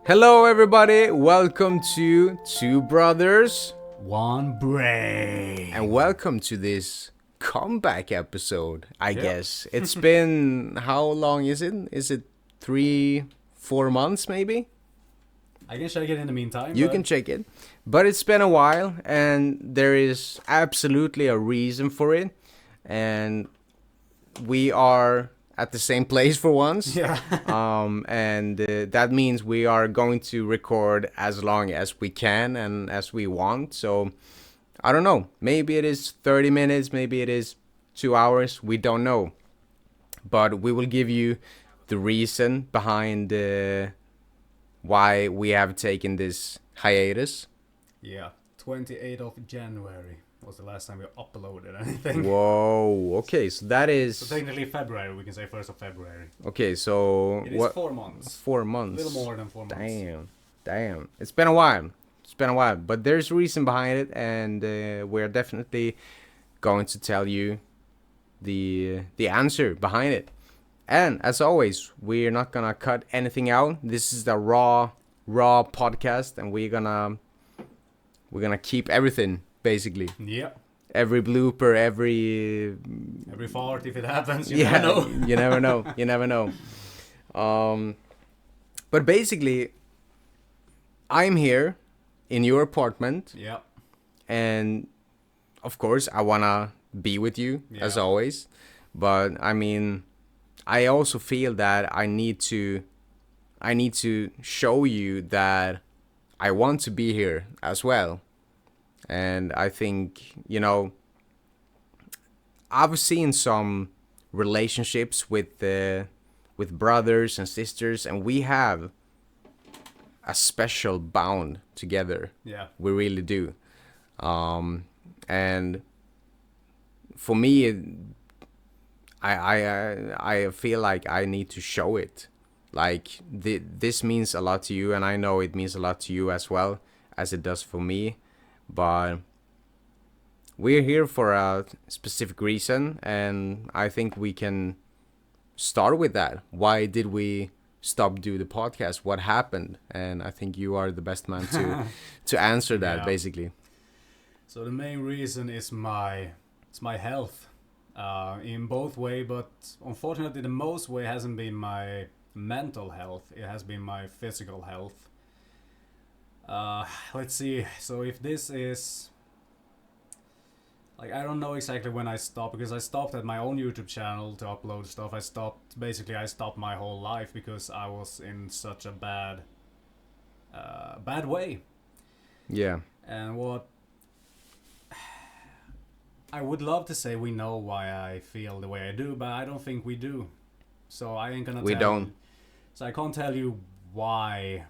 Hello, everybody. Welcome to Two Brothers, One brain. and welcome to this comeback episode. I Yep. guess it's been how long is it? Is it 3-4 months maybe? I can check it in the meantime. You but can check it, but it's been a while, and there is absolutely a reason for it, and we are at the same place for once. Yeah. And that means we are going to record as long as we can and as we want. So I don't know. Maybe it is 30 minutes. Maybe it is 2 hours. We don't know. But we will give you the reason behind why we have taken this hiatus. Yeah. 28th of January was the last time we uploaded anything. Whoa. Okay, so that is... So technically February, we can say 1st of February. Okay, so... It is 4 months. 4 months. A little more than 4 months. Damn. It's been a while. But there's a reason behind it, and we're definitely going to tell you the answer behind it. And as always, we're not gonna cut anything out. This is the raw podcast, and we're gonna keep everything basically. Yep. Every blooper, every fart, if it happens, you never know. You never know. But basically, I'm here in your apartment, Yeah. and of course, I wanna be with you as Yeah. always. But I mean, I also feel that I need to show you that I want to be here as well. And I think, I've seen some relationships with brothers and sisters, and we have a special bond together. Yeah. We really do. And for me, I feel like I need to show it. Like this means a lot to you, and I know it means a lot to you as well as it does for me. But we're here for a specific reason, and I think we can start with that. Why did we stop do the podcast? What happened? And I think you are the best man to answer that. Yeah. Basically. So the main reason is my health. In both way, but unfortunately the most way hasn't been my mental health. It has been my physical health. Let's see. So if this is like, I don't know exactly when I stopped, because I stopped at my own YouTube channel to upload stuff. I stopped my whole life because I was in such a bad way. Yeah. And what I would love to say we know why I feel the way I do, but I don't think we do. So I ain't gonna We tell don't. you. So I can't tell you why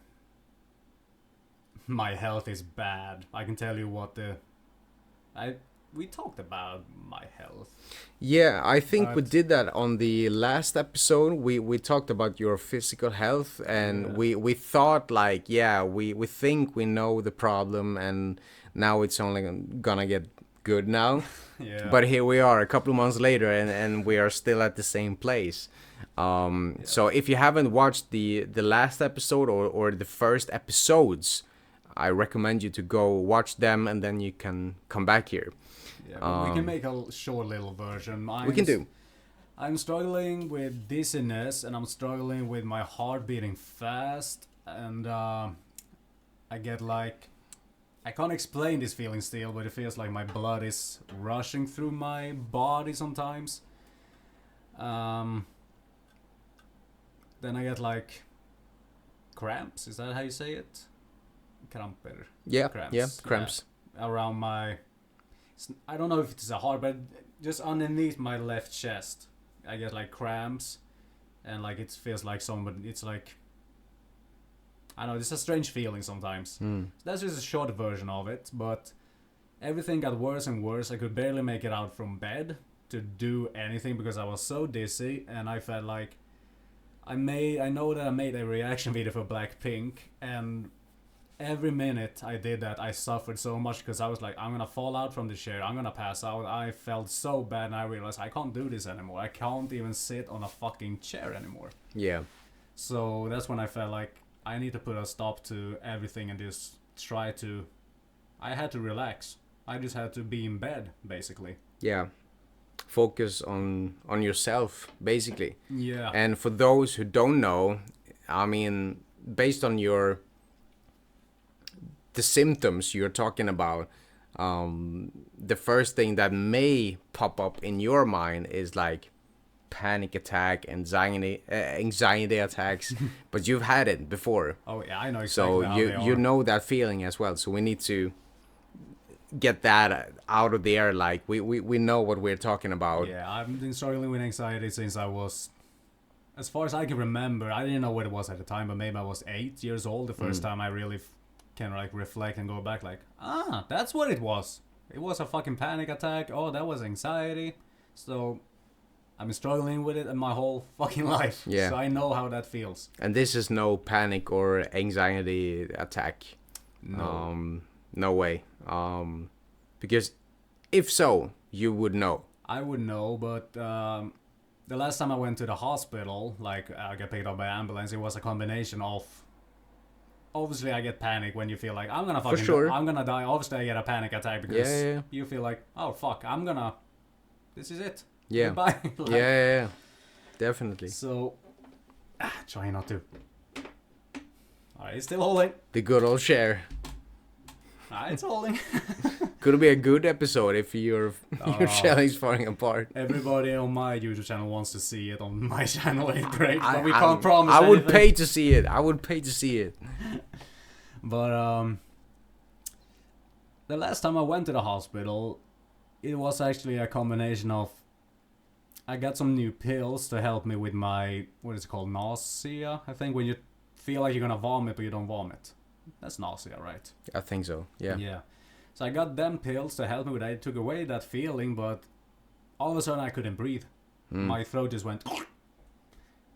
my health is bad. I can tell you what we talked about my health. Yeah, I think we But- did that on the last episode. We talked about your physical health, and Yeah. we thought like, yeah, we think we know the problem, and now it's only gonna get good now. Yeah. But here we are a couple of months later, and we are still at the same place. So if you haven't watched the last episode or the first episodes, I recommend you to go watch them, and then you can come back here. Yeah, but we can make a short little version. We can do. I'm struggling with dizziness, and I'm struggling with my heart beating fast, and I get like, I can't explain this feeling still, but it feels like my blood is rushing through my body sometimes. Then I get like cramps. Is that how you say it? Kramper. Yeah, Cramps. yeah, cramps. Around my, I don't know if it's a heart, but just underneath my left chest, I get like cramps, and like it feels like somebody. It's like, I don't know. It's a strange feeling sometimes. That's just a short version of it, but everything got worse and worse. I could barely make it out from bed to do anything because I was so dizzy, and I felt like I know that I made a reaction video for Blackpink, and every minute I did that, I suffered so much because I was like, I'm gonna fall out from the chair, I'm gonna pass out. I felt so bad, and I realized I can't do this anymore. I can't even sit on a fucking chair anymore. Yeah. So that's when I felt like I need to put a stop to everything and just try to. I had to relax. I just had to be in bed, basically. Yeah. Focus on yourself, basically. Yeah. And for those who don't know, I mean, based on the symptoms you're talking about, the first thing that may pop up in your mind is like panic attack, anxiety attacks, but you've had it before. Oh yeah, I know So exactly how they you are. know that feeling as well. So we need to get that out of the air. Like we know what we're talking about. Yeah, I've been struggling with anxiety since I was, as far as I can remember. I didn't know what it was at the time, but maybe I was 8 years old. The first time I really can like reflect and go back, like, that's what it was. It was a fucking panic attack. Oh, that was anxiety. So I've been struggling with it my whole fucking life. Yeah. So I know how that feels. And this is no panic or anxiety attack. No. No way. Because if so, you would know. I would know, but the last time I went to the hospital, like I got picked up by ambulance, it was a combination of. Obviously, I get panic when you feel like I'm gonna fucking, sure. I'm gonna die. Obviously, I get a panic attack because Yeah. you feel like, oh fuck, this is it. Yeah. Goodbye. Like, Yeah. Definitely. So, try not to. Alright, it's still holding. The good old share. It's holding. Could be a good episode if your shelling's falling apart. Everybody on my YouTube channel wants to see it on my channel when it breaks, but we can't promise I would anything. pay to see it. I would pay to see it. But the last time I went to the hospital, it was actually a combination of. I got some new pills to help me with my, what is it called, nausea? I think when you feel like you're gonna vomit but you don't vomit. That's nausea, right? I think so. Yeah. Yeah. So I got them pills to help me with that. It took away that feeling, but all of a sudden I couldn't breathe. My throat just went.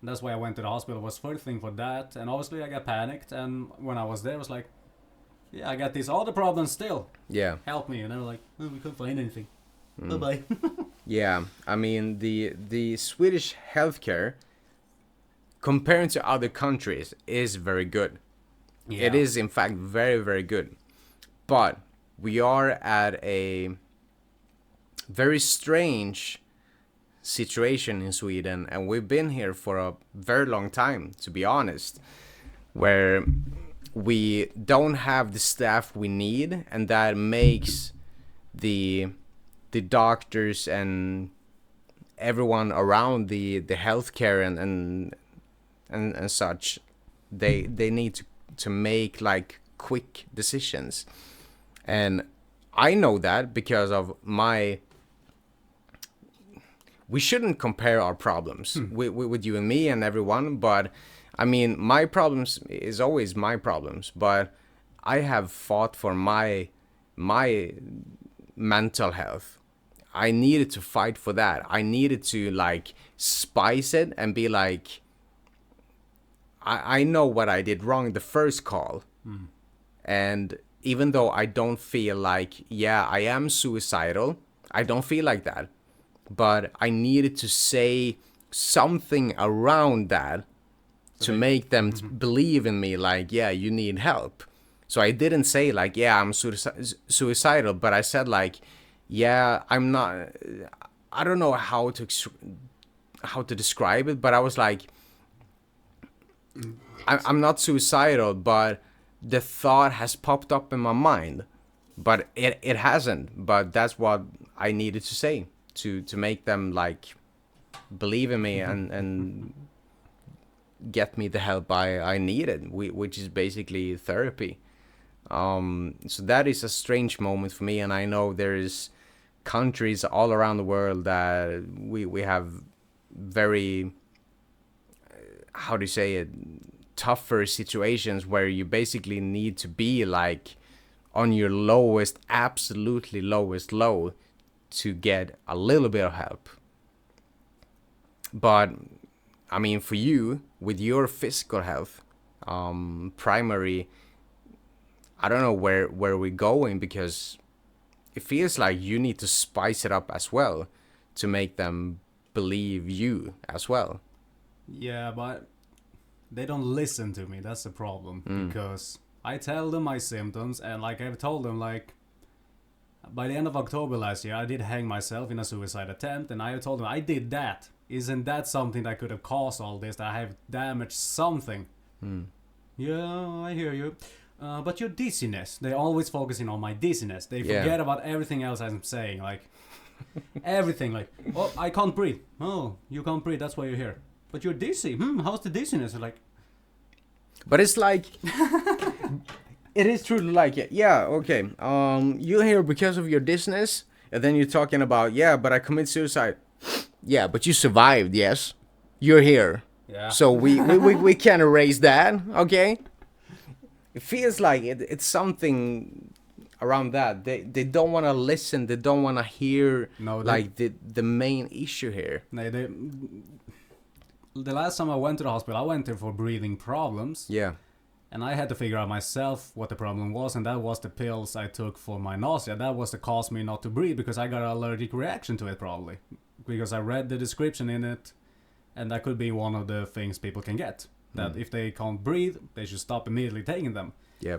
That's why I went to the hospital. Was first thing for that, and obviously I got panicked. And when I was there, I was like, "Yeah, I got these other problems still. Yeah. Help me!" And they were like, "Oh, we couldn't find anything. Bye bye." Yeah. I mean, the Swedish healthcare, compared to other countries, is very good. Yeah. It is, in fact, very, very good. But we are at a very strange situation in Sweden, and we've been here for a very long time, to be honest, where we don't have the staff we need, and that makes the doctors and everyone around the healthcare and such, they need to make like quick decisions. And I know that because of we shouldn't compare our problems with you and me and everyone, but I mean, my problems is always my problems, but I have fought for my mental health. I needed to fight for that. I needed to like spice it and be like, I know what I did wrong the first call. And even though I don't feel like, yeah, I am suicidal, I don't feel like that. But I needed to say something around that to make them believe in me, like, yeah, you need help. So I didn't say like, yeah, I'm suicidal, but I said like, yeah, I'm not. I don't know how to describe it, but I was like, I'm not suicidal, but the thought has popped up in my mind, but it hasn't. But that's what I needed to say to make them like believe in me and get me the help I needed, which is basically therapy. So that is a strange moment for me, and I know there is countries all around the world that we have very, how do you say it, tougher situations where you basically need to be like on your lowest, absolutely lowest low to get a little bit of help. But I mean, for you, with your physical health, primary, I don't know where we're going, because it feels like you need to spice it up as well to make them believe you as well. Yeah, but they don't listen to me. That's the problem. Because I tell them my symptoms, and like I've told them, like by the end of October last year, I did hang myself in a suicide attempt, and I told them I did that. Isn't that something that could have caused all this? That I have damaged something. Yeah, I hear you. But your dizziness, they're always focusing on my dizziness. They forget about everything else I'm saying, like everything. Like, oh, I can't breathe. Oh, you can't breathe. That's why you're here. But you're dizzy. How's the dizziness? Like, but it's like, it is true. Like, yeah, okay. You're here because of your dizziness, and then you're talking about, yeah, but I committed suicide. Yeah, but you survived. Yes, you're here. yeah. So we can't erase that. Okay. It feels like it's something around that. They don't want to listen. They don't want to hear like the main issue here. The last time I went to the hospital, I went there for breathing problems. Yeah. And I had to figure out myself what the problem was, and that was the pills I took for my nausea. That was to cause me not to breathe, because I got an allergic reaction to it, probably. Because I read the description in it, and that could be one of the things people can get. That if they can't breathe, they should stop immediately taking them. Yeah.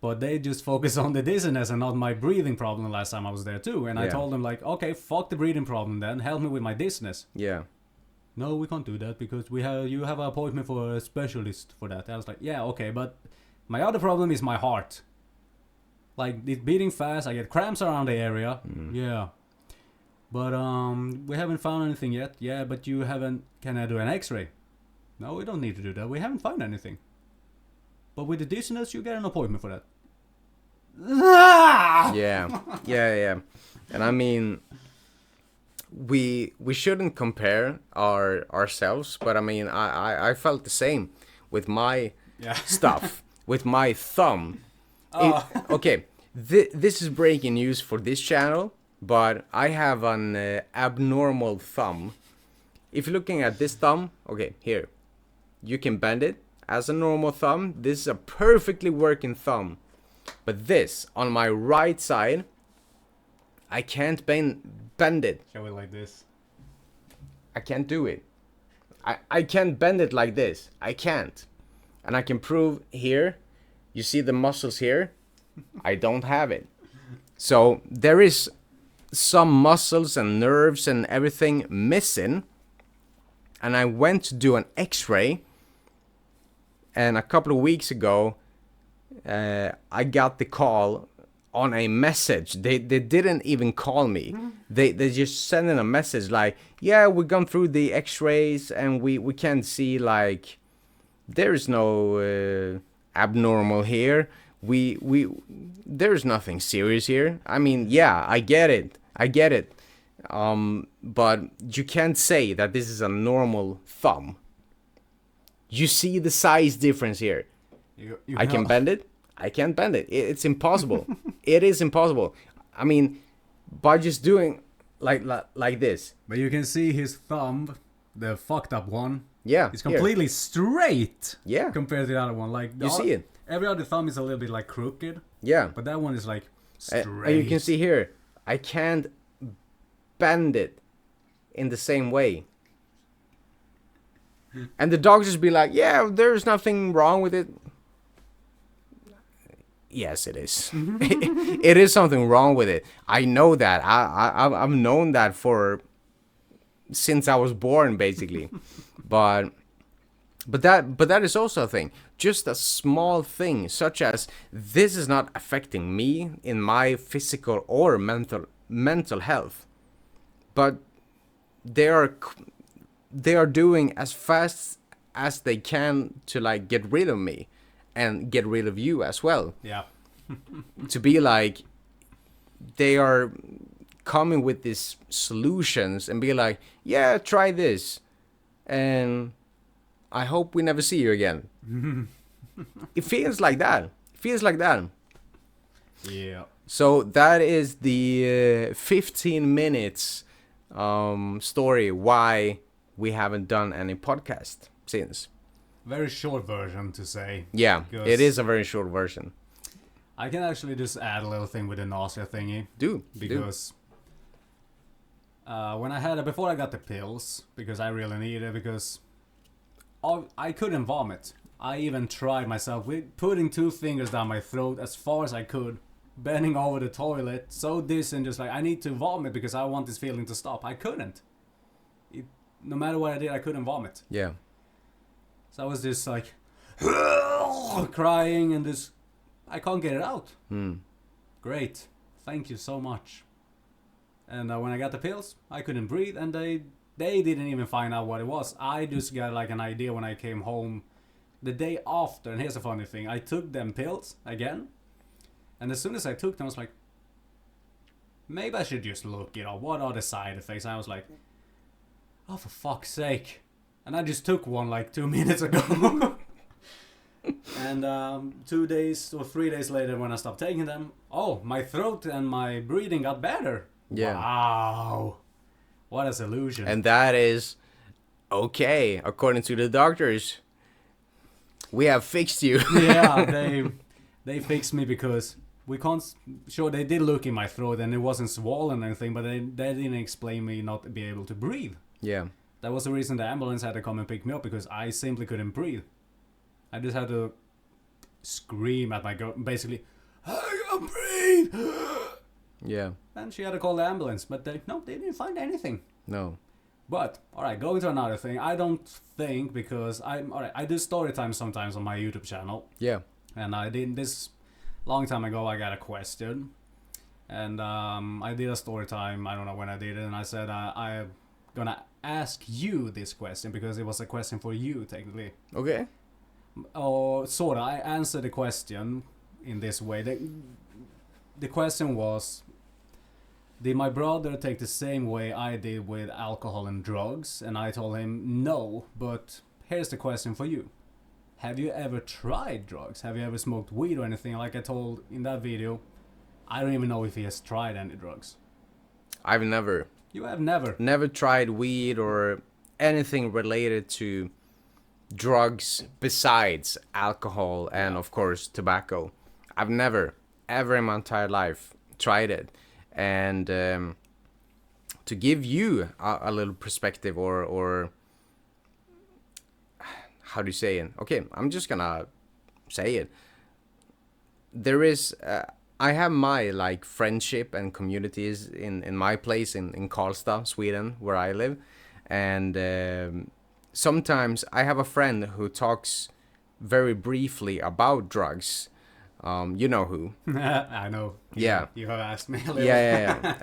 But they just focus on the dizziness and not my breathing problem last time I was there too. And I told them, like, okay, fuck the breathing problem then. Help me with my dizziness. Yeah. No, we can't do that because you have an appointment for a specialist for that. I was like, yeah, okay, but my other problem is my heart. Like, it's beating fast. I get cramps around the area. Yeah. But we haven't found anything yet. Yeah, but you haven't. Can I do an X-ray? No, we don't need to do that. We haven't found anything. But with the dizziness, you get an appointment for that. Yeah. And I mean, we shouldn't compare ourselves, but I mean, I felt the same with my stuff, with my thumb. Okay, this is breaking news for this channel, but I have an abnormal thumb. If you're looking at this thumb, okay, here, you can bend it as a normal thumb. This is a perfectly working thumb. But this, on my right side, I can't bend it. Show it like this. I can't do it. I can't bend it like this. I can't. And I can prove here. You see the muscles here? I don't have it. So there is some muscles and nerves and everything missing. And I went to do an X-ray. And a couple of weeks ago, I got the call on a message. They didn't even call me. They just sent in a message like, yeah, we've gone through the X-rays and we can see, like, there's no abnormal here. There's nothing serious here. I mean, yeah, I get it. But you can't say that this is a normal thumb. You see the size difference here. I can bend it. I can't bend it. It's impossible. It is impossible. I mean, by just doing like this. But you can see his thumb, the fucked up one. Yeah. It's completely straight. Yeah. Compared to the other one. Like, you see it. Every other thumb is a little bit like crooked. Yeah. But that one is like straight. And you can see here, I can't bend it in the same way. And the doctors be like, yeah, there's nothing wrong with it. Yes, it is. It is something wrong with it. I know that. I've known that since I was born, basically. but that is also a thing. Just a small thing, such as this is not affecting me in my physical or mental health. But they are doing as fast as they can to, like, get rid of me and get rid of you as well. Yeah. To be like, they are coming with these solutions and be like, yeah, try this, and I hope we never see you again. It feels like that. Yeah. So that is the 15 minutes story why we haven't done any podcast since. Very short version to say. Yeah, it is a very short version. I can actually just add a little thing with the nausea thingy. Because when I had it before I got the pills, because I really needed it, because I couldn't vomit. I even tried myself with putting 2 fingers down my throat as far as I could, bending over the toilet, so dizzy and just like, I need to vomit because I want this feeling to stop. I couldn't. No matter what I did, I couldn't vomit. Yeah. So I was just like crying and just, I can't get it out. Great. Thank you so much. And when I got the pills, I couldn't breathe, and they didn't even find out what it was. I just got like an idea when I came home the day after. And here's the funny thing. I took them pills again. And as soon as I took them, I was like, maybe I should just look, what are the side effects? And I was like, oh, for fuck's sake. And I just took one like 2 minutes ago. And 2 days or 3 days later when I stopped taking them, oh, my throat and my breathing got better. Yeah. Wow. What a solution. And that is okay, according to the doctors. We have fixed you. Yeah, they fixed me because we can't. Sure, they did look in my throat and it wasn't swollen or anything, but they didn't explain me not to be able to breathe. Yeah. That was the reason the ambulance had to come and pick me up, because I simply couldn't breathe. I just had to scream at my girl, basically, I can't breathe. Yeah. And she had to call the ambulance, but they didn't find anything. No. But, alright, going to another thing. I don't think, because I do story time sometimes on my YouTube channel. Yeah. And I did this long time ago. I got a question. And I did a story time. I don't know when I did it. And I said, I'm gonna ask you this question, because it was a question for you, technically. Okay. Or sort of. I answered the question in this way. The question was, did my brother take the same way I did with alcohol and drugs? And I told him no, but here's the question for you. Have you ever tried drugs? Have you ever smoked weed or anything? Like I told in that video, I don't even know if he has tried any drugs. I've never. You have never? Never tried weed or anything related to drugs besides alcohol and, of course, tobacco. I've never, ever in my entire life, tried it. And to give you a little perspective, or how do you say it? Okay, I'm just gonna say it. There is, I have my like friendship and communities in my place in Karlstad, Sweden, where I live. And sometimes I have a friend who talks very briefly about drugs. You know who? I know. Yeah. You have asked me a little. Yeah.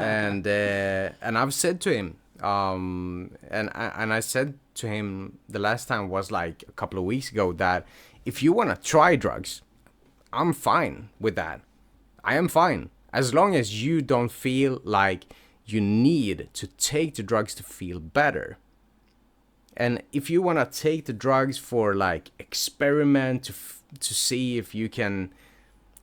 And I've said to him, and I said to him the last time was like a couple of weeks ago, that if you want to try drugs, I'm fine with that. I am fine. As long as you don't feel like you need to take the drugs to feel better. And if you want to take the drugs for like experiment to see if you can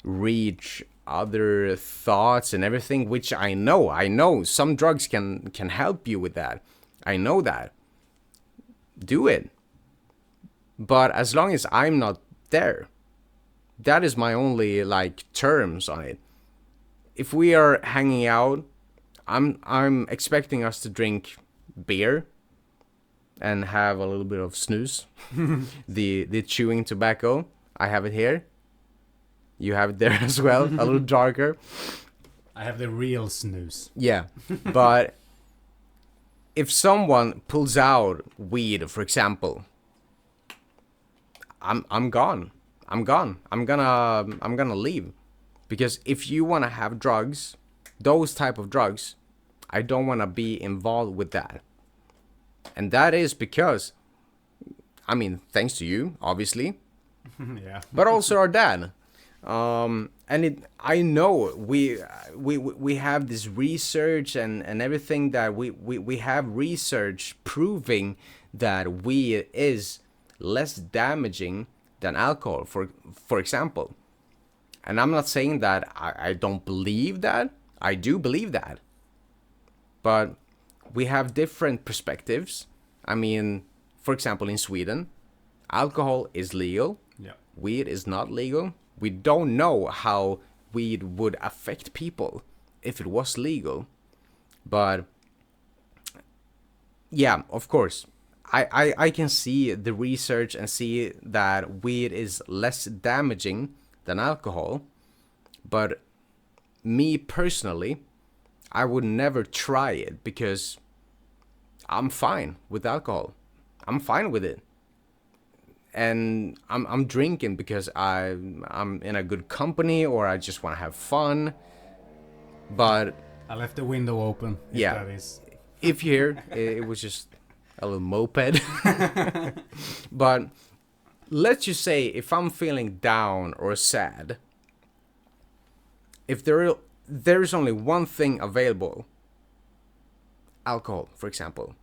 reach other thoughts and everything, which I know some drugs can help you with that. I know that. Do it. But as long as I'm not there, that is my only like terms on it. If we are hanging out, I'm expecting us to drink beer and have a little bit of snus. the chewing tobacco. I have it here. You have it there as well, a little darker. I have the real snooze. Yeah, but if someone pulls out weed, for example, I'm gone. I'm gonna leave, because if you wanna have drugs, those type of drugs, I don't wanna be involved with that. And that is because, I mean, thanks to you, obviously. Yeah. But also our dad. I know we have this research and everything, that we have research proving that weed is less damaging than alcohol, for example. And I'm not saying that I don't believe that. I do believe that. But we have different perspectives. I mean, for example, in Sweden, alcohol is legal. Yeah. Weed is not legal. We don't know how weed would affect people if it was legal. But yeah, of course, I can see the research and see that weed is less damaging than alcohol, but me personally, I would never try it because I'm fine with alcohol. I'm fine with it. And I'm drinking because I'm in a good company or I just want to have fun. But I left the window open. If yeah, that is. if you hear, it was just a little moped. But let's just say if I'm feeling down or sad, if there's only one thing available, alcohol, for example,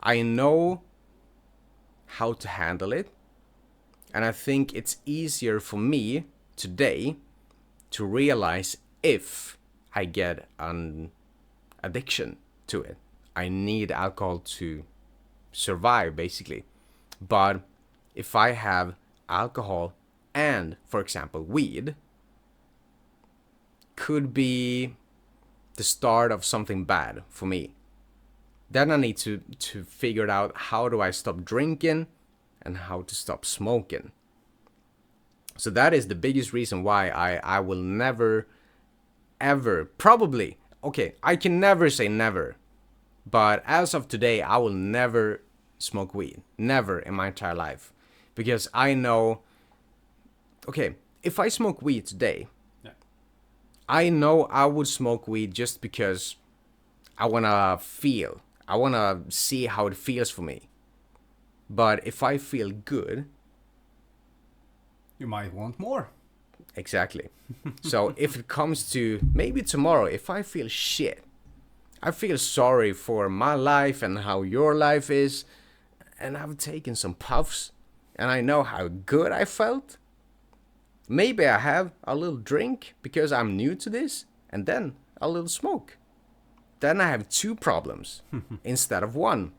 I know how to handle it, and I think it's easier for me today to realize if I get an addiction to it. I need alcohol to survive, basically. But if I have alcohol and, for example, weed, could be the start of something bad for me. Then I need to figure out how do I stop drinking and how to stop smoking. So that is the biggest reason why I will never, ever, probably, okay, I can never say never, but as of today, I will never smoke weed. Never in my entire life. Because I know, okay, if I smoke weed today, Yeah. I know I would smoke weed just because I want to see how it feels for me. But if I feel good, You might want more. exactly. So if it comes to maybe tomorrow, if I feel shit, I feel sorry for my life and how your life is, and I've taken some puffs, and I know how good I felt. Maybe I have a little drink because I'm new to this, and then a little smoke. Then I have two problems instead of one.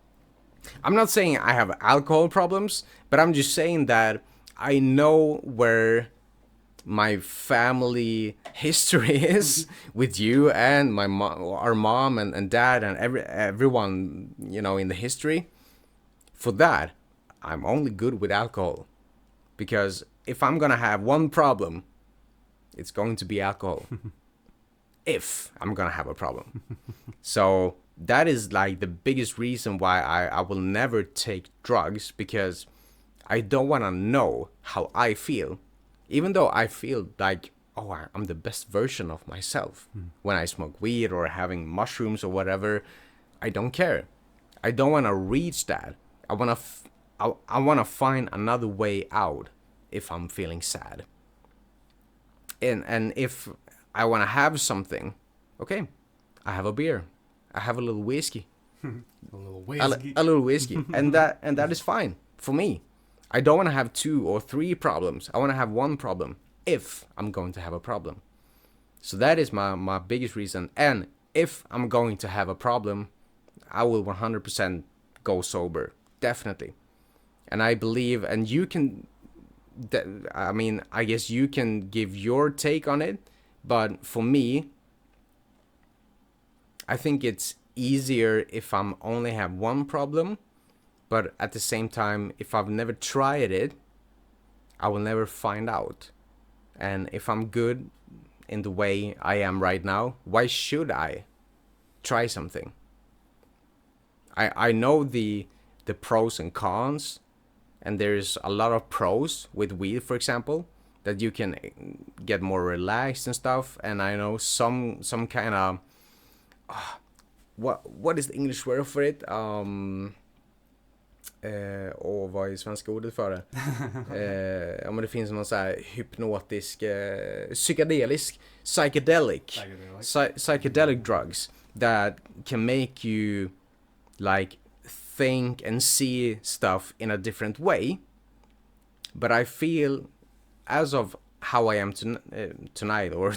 I'm not saying I have alcohol problems, but I'm just saying that I know where my family history is with you and my our mom and dad and everyone, you know, in the history. For that, I'm only good with alcohol. Because if I'm gonna have one problem, it's going to be alcohol. If I'm gonna have a problem. So that is like the biggest reason why I will never take drugs, because I don't want to know how I feel. Even though I feel like, oh, I'm the best version of myself when I smoke weed or having mushrooms or whatever. I don't care. I don't want to reach that. I want to I want to find another way out if I'm feeling sad. And if I want to have something, okay, I have a beer. I have a little whiskey. A little whiskey. A little whiskey. and that is fine for me. I don't want to have 2 or 3 problems. I want to have one problem if I'm going to have a problem. So that is my biggest reason. And if I'm going to have a problem, I will 100% go sober. Definitely. And I believe, and you can, I mean, I guess you can give your take on it. But for me, I think it's easier if I'm only have one problem. But at the same time, if I've never tried it, I will never find out. And if I'm good in the way I am right now, why should I try something? I know the pros and cons, and there's a lot of pros with weed, for example, that you can get more relaxed and stuff. And I know some kind of what is the English word for it? Vad är svenska ordet för det? Ja, men det finns någon så här hypnotisk, psychedelic drugs that can make you like think and see stuff in a different way. But I feel, as of how I am tonight or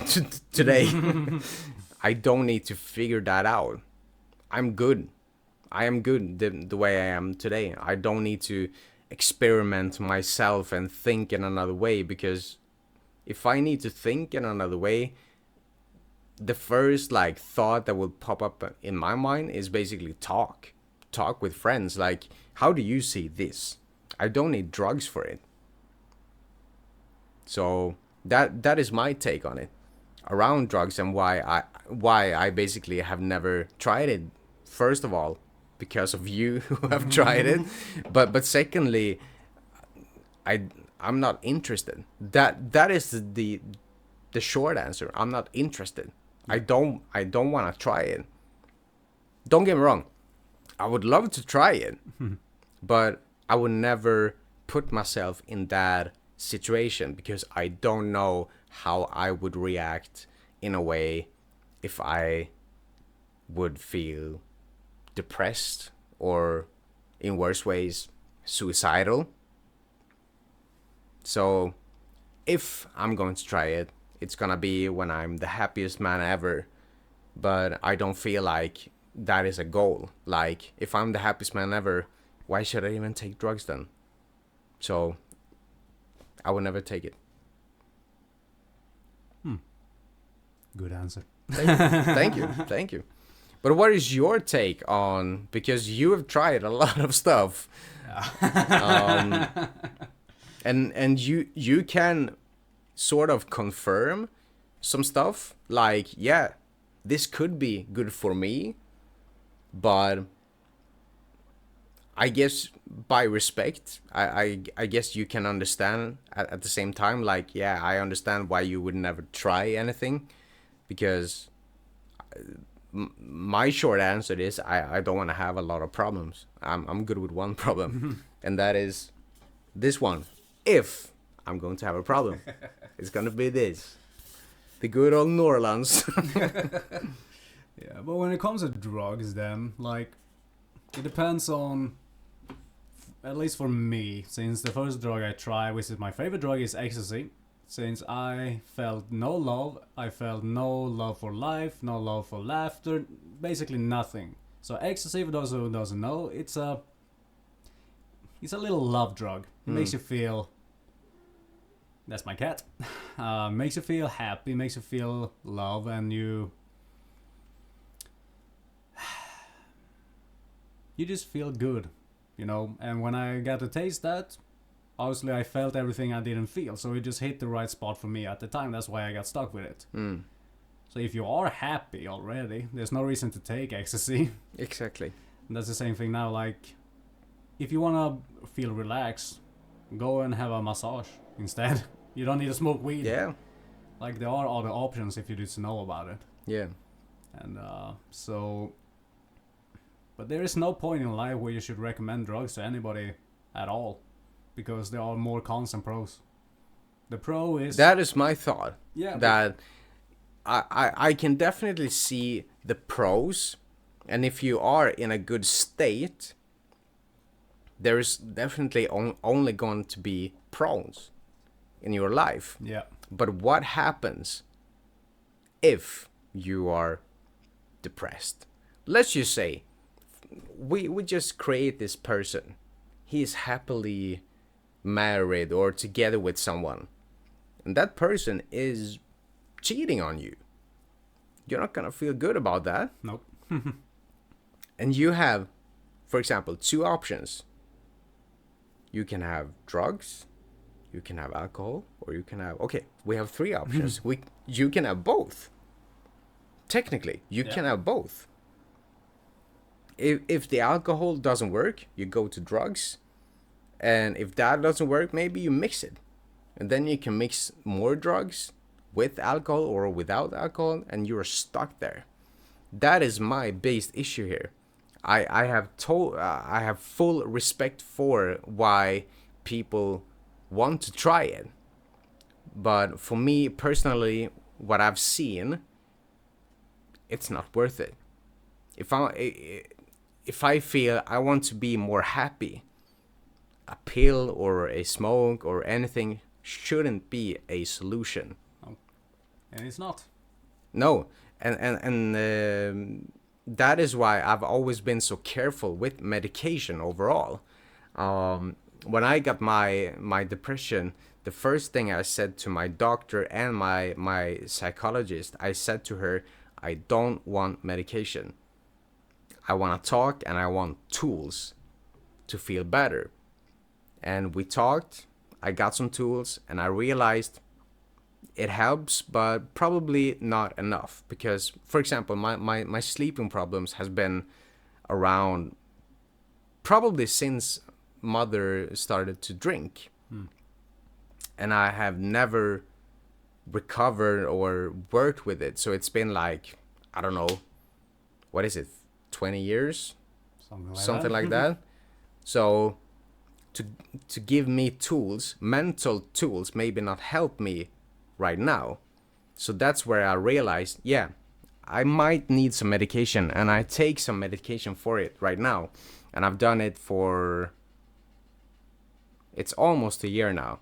today, I don't need to figure that out. I'm good. I am good the way I am today. I don't need to experiment myself and think in another way, because if I need to think in another way, the first like thought that will pop up in my mind is basically talk. talk with friends, like, how do you see this? I don't need drugs for it. So that is my take on it around drugs, and why I basically have never tried it. First of all, because of you who have tried it, but secondly, I I'm not interested. That is the short answer. I'm not interested. I don't want to try it. Don't get me wrong. I would love to try it, but I would never put myself in that situation because I don't know how I would react in a way if I would feel depressed or, in worse ways, suicidal. So if I'm going to try it, it's gonna be when I'm the happiest man ever. But I don't feel like that is a goal. Like, if I'm the happiest man ever, why should I even take drugs then? So I would never take it. Good answer. Thank you. But what is your take on, because you have tried a lot of stuff, and you can sort of confirm some stuff, like, yeah, this could be good for me, but I guess by respect, I guess you can understand at the same time, like, yeah, I understand why you would never try anything, because my short answer is I don't want to have a lot of problems. I'm good with one problem, and that is this one. If I'm going to have a problem, it's gonna be this, the good old Norlands. Yeah, but when it comes to drugs, then, like, it depends on, at least for me, since the first drug I tried, which is my favorite drug, is ecstasy. Since I felt no love for life, no love for laughter, basically nothing. So ecstasy, for those who doesn't know, it's a little love drug. It makes you feel, that's my cat, makes you feel happy, makes you feel love, and you just feel good, you know. And when I got to taste that, obviously I felt everything I didn't feel, so it just hit the right spot for me at the time. That's why I got stuck with it. So if you are happy already, there's no reason to take ecstasy. Exactly. And that's the same thing now. Like, if you wanna feel relaxed, go and have a massage instead. You don't need to smoke weed. Yeah. Like, there are other options if you just know about it. Yeah. And so, but there is no point in life where you should recommend drugs to anybody at all, because there are more cons than pros. The pro is, That is my thought. yeah, That I can definitely see the pros, and if you are in a good state, there's definitely only going to be pros in your life. yeah, But what happens if you are depressed? Let's just say we just create this person. He is happily married or together with someone, and that person is cheating on you. You're not gonna feel good about that. nope. And you have, for example, two options. You can have drugs, you can have alcohol, or you can have, okay, we have three options. You can have both. Technically, you can have both. If the alcohol doesn't work, you go to drugs. And if that doesn't work, maybe you mix it. And then you can mix more drugs with alcohol or without alcohol, and you're stuck there. That is my biggest issue here. I have full respect for why people want to try it. But for me personally, what I've seen, it's not worth it. If I feel I want to be more happy, a pill or a smoke or anything shouldn't be a solution. And it's not. No, and that is why I've always been so careful with medication overall. When I got my depression, the first thing I said to my doctor and my psychologist, I said to her, I don't want medication. I want to talk and I want tools to feel better. And we talked, I got some tools, and I realized it helps, but probably not enough. Because, for example, my sleeping problems has been around probably since mother started to drink. And I have never recovered or worked with it. So it's been like, I don't know, what is it, 20 years? Something like that. So to give me tools, mental tools, maybe not help me right now. So that's where I realized, yeah, I might need some medication, and I take some medication for it right now. And I've done it for, it's almost a year now,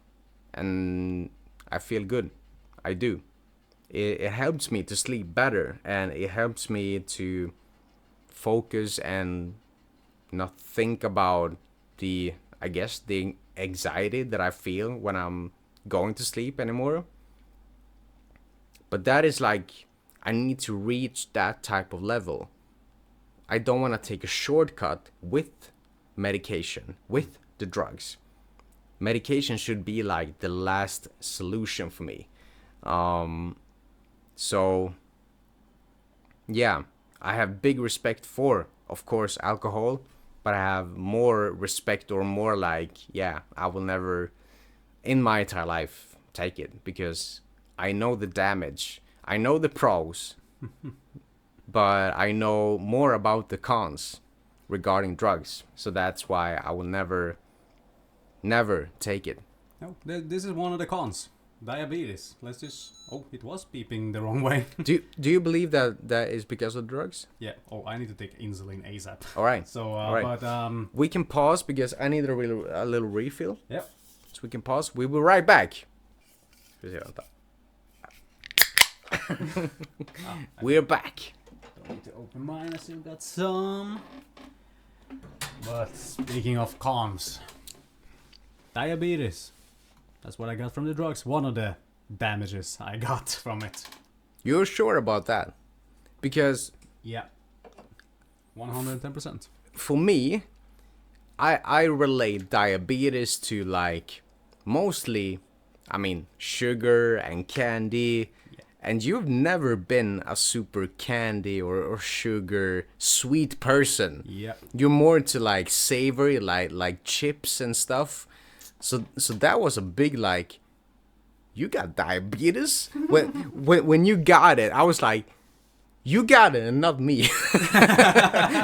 and I feel good. I do. It helps me to sleep better, and it helps me to focus and not think about the, I guess, the anxiety that I feel when I'm going to sleep anymore. But that is like, I need to reach that type of level. I don't want to take a shortcut with medication, with the drugs. Medication should be like the last solution for me. So, yeah, I have big respect for, of course, alcohol, but I have more respect, or more like, yeah, I will never in my entire life take it, because I know the damage. I know the pros, but I know more about the cons regarding drugs. So that's why I will never take it. No, this is one of the cons. Diabetes. Let's just... Oh, it was beeping the wrong way. Do you believe that is because of drugs? Yeah. Oh, I need to take insulin ASAP. All right. So, All right. but we can pause because I need a little refill. Yep. So we can pause. We will be right back. We're back. Don't need to open mine. I still got some. But speaking of cons, diabetes. That's what I got from the drugs. One of the damages I got from it. You're sure about that? Because yeah, 110%. For me, I relate diabetes to like mostly, I mean, sugar and candy. Yeah. And you've never been a super candy or sugar sweet person. Yeah. You're more to like savory, like chips and stuff. So that was a big like, you got diabetes? when you got it, I was like, you got it and not me.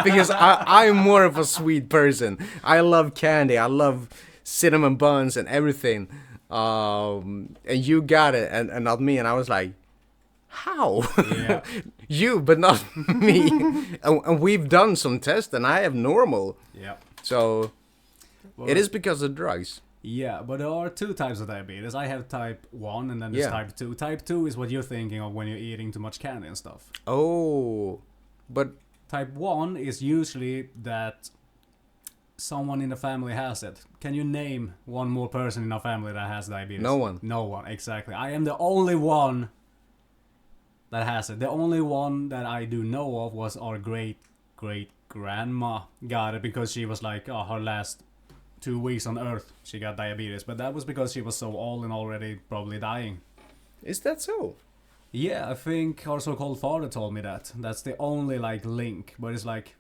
Because I'm more of a sweet person. I love candy. I love cinnamon buns and everything. And you got it and not me. And I was like, how? Yeah. You, but not me. And we've done some tests and I have normal. Yeah. So it is because of drugs. Yeah, but there are two types of diabetes. I have type 1 and then there's type 2. Type 2 is what you're thinking of when you're eating too much candy and stuff. Oh, but... Type 1 is usually that someone in the family has it. Can you name one more person in our family that has diabetes? No one. No one, exactly. I am the only one that has it. The only one that I do know of was our great-great-grandma got it because she was like, her last 2 weeks on Earth, she got diabetes. But that was because she was so old and already probably dying. Is that so? Yeah, I think our so-called father told me that. That's the only, like, link. But it's like,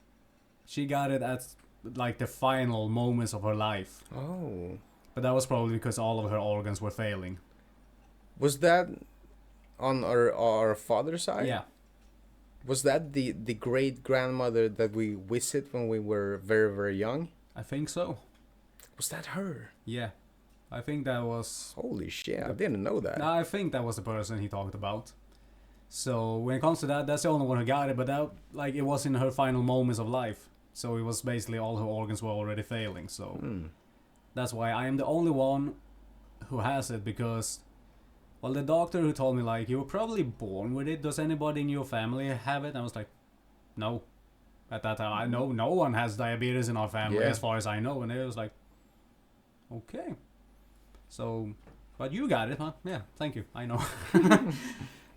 she got it at, like, the final moments of her life. Oh. But that was probably because all of her organs were failing. Was that on our father's side? Yeah. Was that the great-grandmother that we visit when we were very, very young? I think so. Was that her? Yeah. I think that was... Holy shit, I didn't know that. No, I think that was the person he talked about. So, when it comes to that, that's the only one who got it, but that, like, it was in her final moments of life. So, it was basically all her organs were already failing, so... That's why I am the only one who has it, because... Well, the doctor who told me, like, you were probably born with it. Does anybody in your family have it? And I was like, no. At that time, I know no one has diabetes in our family, as far as I know. And it was like, okay. So, but you got it, huh? Yeah, thank you. I know.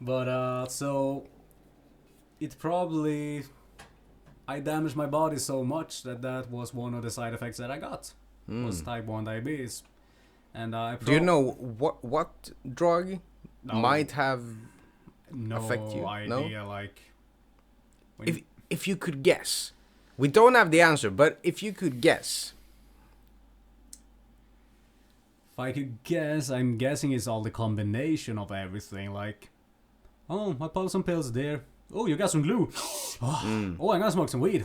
But, so, it probably I damaged my body so much that was one of the side effects that I got. Was type 1 diabetes. And Do you know what drug No. might have no affect you? idea, No? like... when If you could guess. We don't have the answer, but if you could guess. If I could guess, I'm guessing it's all the combination of everything. Like, oh, I pulled some pills there. Oh, you got some glue. Oh, I'm gonna smoke some weed.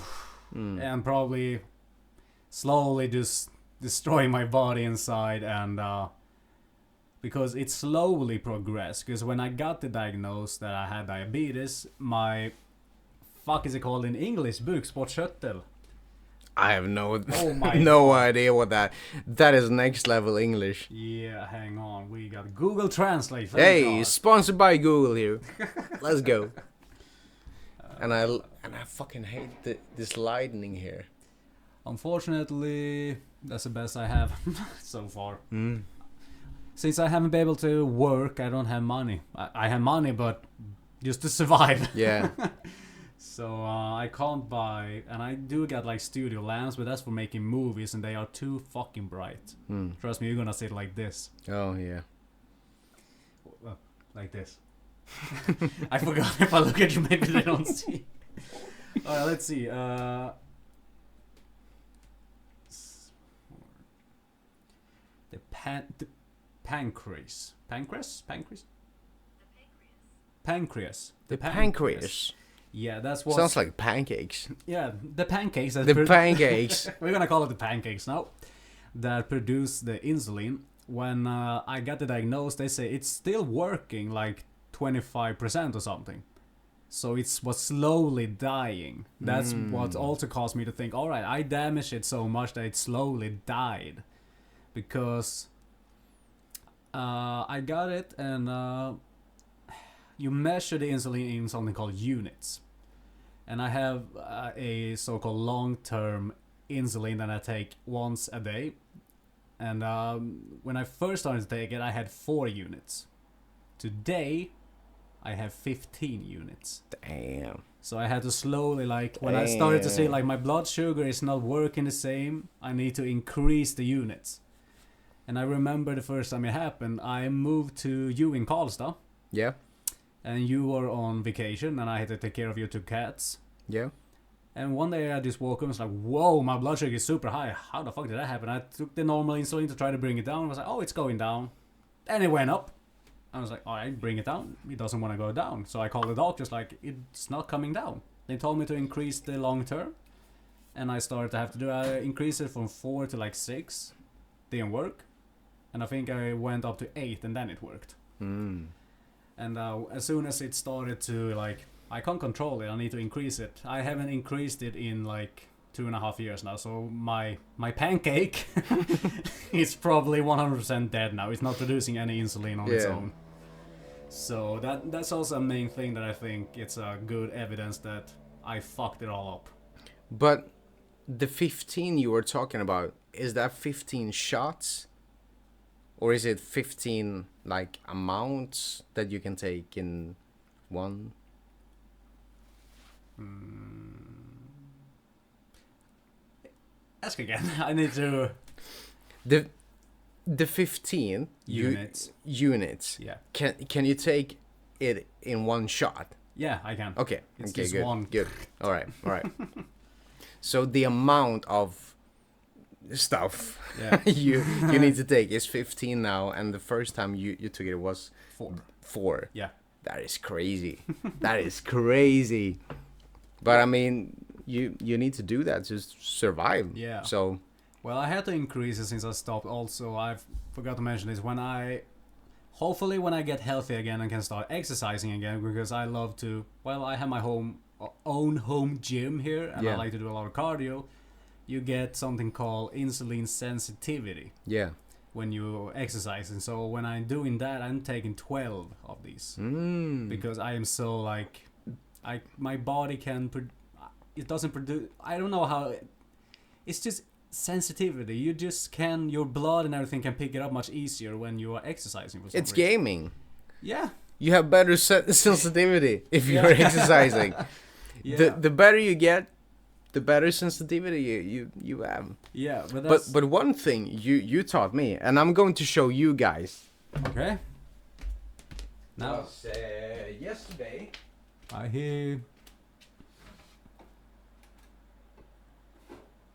And probably slowly just destroying my body inside. And because it slowly progressed. Because when I got the diagnosis that I had diabetes, my... fuck is it called in English? Bukspottkörtel. I have no Oh my no God. idea what that is. Next level English. Yeah, hang on. We got Google Translate. Thank Hey, God. sponsored by Google here. Let's go. And I fucking hate this lightning here. Unfortunately, that's the best I have so far. Since I haven't been able to work, I don't have money. I have money, but just to survive. Yeah. So I can't buy, and I do get like studio lamps, but that's for making movies, and they are too fucking bright. Trust me, you're gonna sit like this. Oh yeah. Well, like this. I forgot. If I look at you, maybe they don't see. Alright, let's see. The pancreas. Pancreas? Pancreas? Pancreas. The pancreas. Yeah, that's what. Sounds like pancakes. Yeah, the pancakes. That The pancakes. We're gonna call it the pancakes now. That produce the insulin. When I got the diagnosis, they say it's still working like 25% or something. So it was slowly dying. That's what also caused me to think, alright, I damaged it so much that it slowly died. Because I got it, and you measure the insulin in something called units. And I have a so-called long-term insulin that I take once a day. And when I first started to take it, I had 4 units. Today, I have 15 units. Damn. So I had to slowly, like, when I started to see, like, my blood sugar is not working the same, I need to increase the units. And I remember the first time it happened, I moved to you in Karlstad. Yeah. And you were on vacation, and I had to take care of your 2 cats. Yeah. And one day I just woke up and was like, whoa, my blood sugar is super high. How the fuck did that happen? I took the normal insulin to try to bring it down. I was like, oh, it's going down. Then it went up. I was like, alright, bring it down. It doesn't want to go down. So I called the doctor, just like, it's not coming down. They told me to increase the long term. And I started to have to do, I increased it from 4 to like 6. Didn't work. And I think I went up to 8 and then it worked. And as soon as it started to, like, I can't control it, I need to increase it. I haven't increased it in like 2.5 years now, so my pancake is probably 100% dead now. It's not producing any insulin on its own. So that's also a main thing that I think it's a good evidence that I fucked it all up. But the 15 you were talking about, is that 15 shots? Or is it 15 like amounts that you can take in one? Ask again. I need to... The 15 units. Units. Yeah. Can you take it in one shot? Yeah, I can. Okay. It's Okay, just good. one. Good. All right. So the amount of stuff you need to take is 15 now, and the first time you took it was 4. Yeah. That is crazy. That is crazy. But I mean, you need to do that to survive. Yeah. So. Well, I had to increase it since I stopped. Also, I forgot to mention this. Hopefully when I get healthy again and can start exercising again, because I love to. Well, I have my own home gym here, and I like to do a lot of cardio. You get something called insulin sensitivity. Yeah. When you exercise, and so when I'm doing that, I'm taking 12 of these because I am so like, my body it doesn't produce. I don't know how. It's just sensitivity. You just your blood and everything can pick it up much easier when you are exercising. For some reason. Gaming. Yeah. You have better sensitivity if you're exercising. The better you get, the better sensitivity you have. Yeah, but that's... But one thing you taught me, and I'm going to show you guys. Okay. Now Was, yesterday. I hear.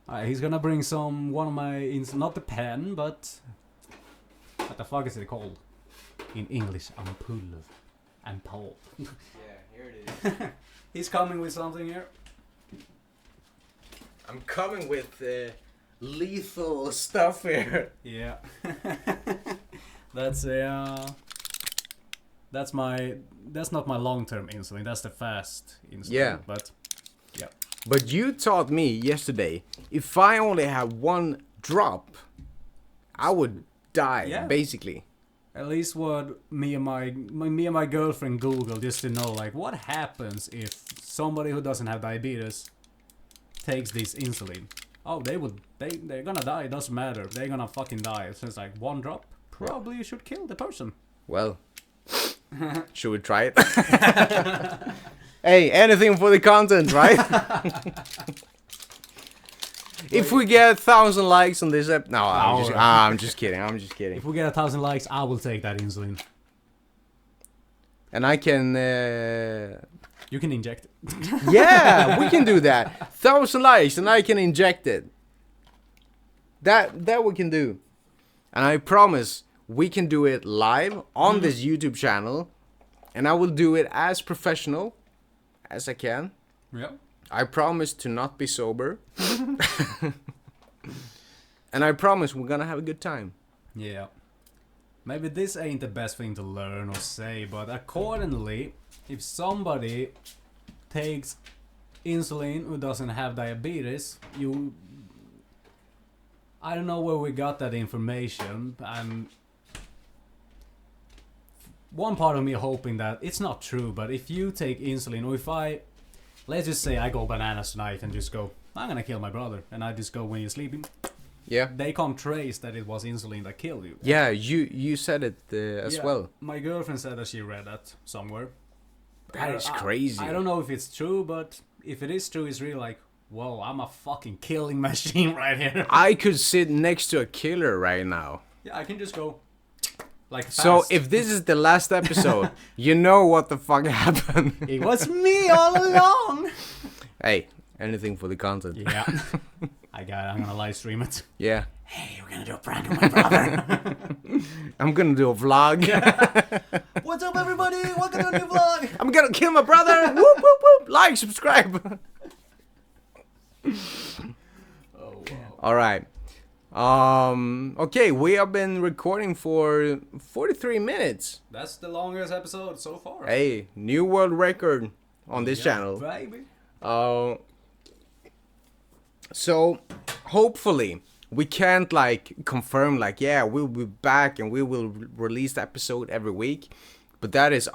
Alright, he's gonna bring one of my not the pen, but what the fuck is it called in English? Ampoule. Yeah, here it is. He's coming with something here. I'm coming with lethal stuff here. Yeah. That's not my long-term insulin. That's the fast insulin. Yeah. But yeah. But you taught me yesterday, if I only have one drop, I would die, Yeah. basically. At least what me and my girlfriend Google just to know, like, what happens if somebody who doesn't have diabetes takes this insulin. Oh, they're gonna die. It doesn't matter. They're gonna fucking die. So it's like one drop. Probably you should kill the person. Well, should we try it? Hey, anything for the content, right? If we get 1,000 likes on this no, I'm just kidding. I'm just kidding. If we get 1,000 likes, I will take that insulin. And I can. You can inject it. Yeah, we can do that. 1,000 likes, and I can inject it. That we can do, and I promise we can do it live on this YouTube channel, and I will do it as professional as I can. Yeah. I promise to not be sober. And I promise we're gonna have a good time. Yeah. Maybe this ain't the best thing to learn or say, but accordingly, if somebody takes insulin who doesn't have diabetes, I don't know where we got that information. I'm one part of me hoping that it's not true, but if you take insulin, or let's just say I go bananas tonight and just go, I'm gonna kill my brother, and I just go when you're sleeping. Yeah. They can't trace that it was insulin that killed you. Yeah, you said it as well. My girlfriend said that she read that somewhere. That is crazy. I don't know if it's true, but if it is true, it's really like, whoa, I'm a fucking killing machine right here. I could sit next to a killer right now. Yeah, I can just go like fast. So if this is the last episode, you know what the fuck happened. It was me all along. Hey, anything for the content. Yeah. I'm gonna live stream it. Yeah. Hey, we're gonna do a prank on my brother. I'm gonna do a vlog. What's up, everybody? Welcome to a new vlog. I'm gonna kill my brother. Whoop, whoop, whoop. Like, subscribe. Oh, wow. All right. Okay, we have been recording for 43 minutes. That's the longest episode so far. Hey, new world record on this channel. Baby. So hopefully we can't confirm yeah, we'll be back and we will release the episode every week, but that is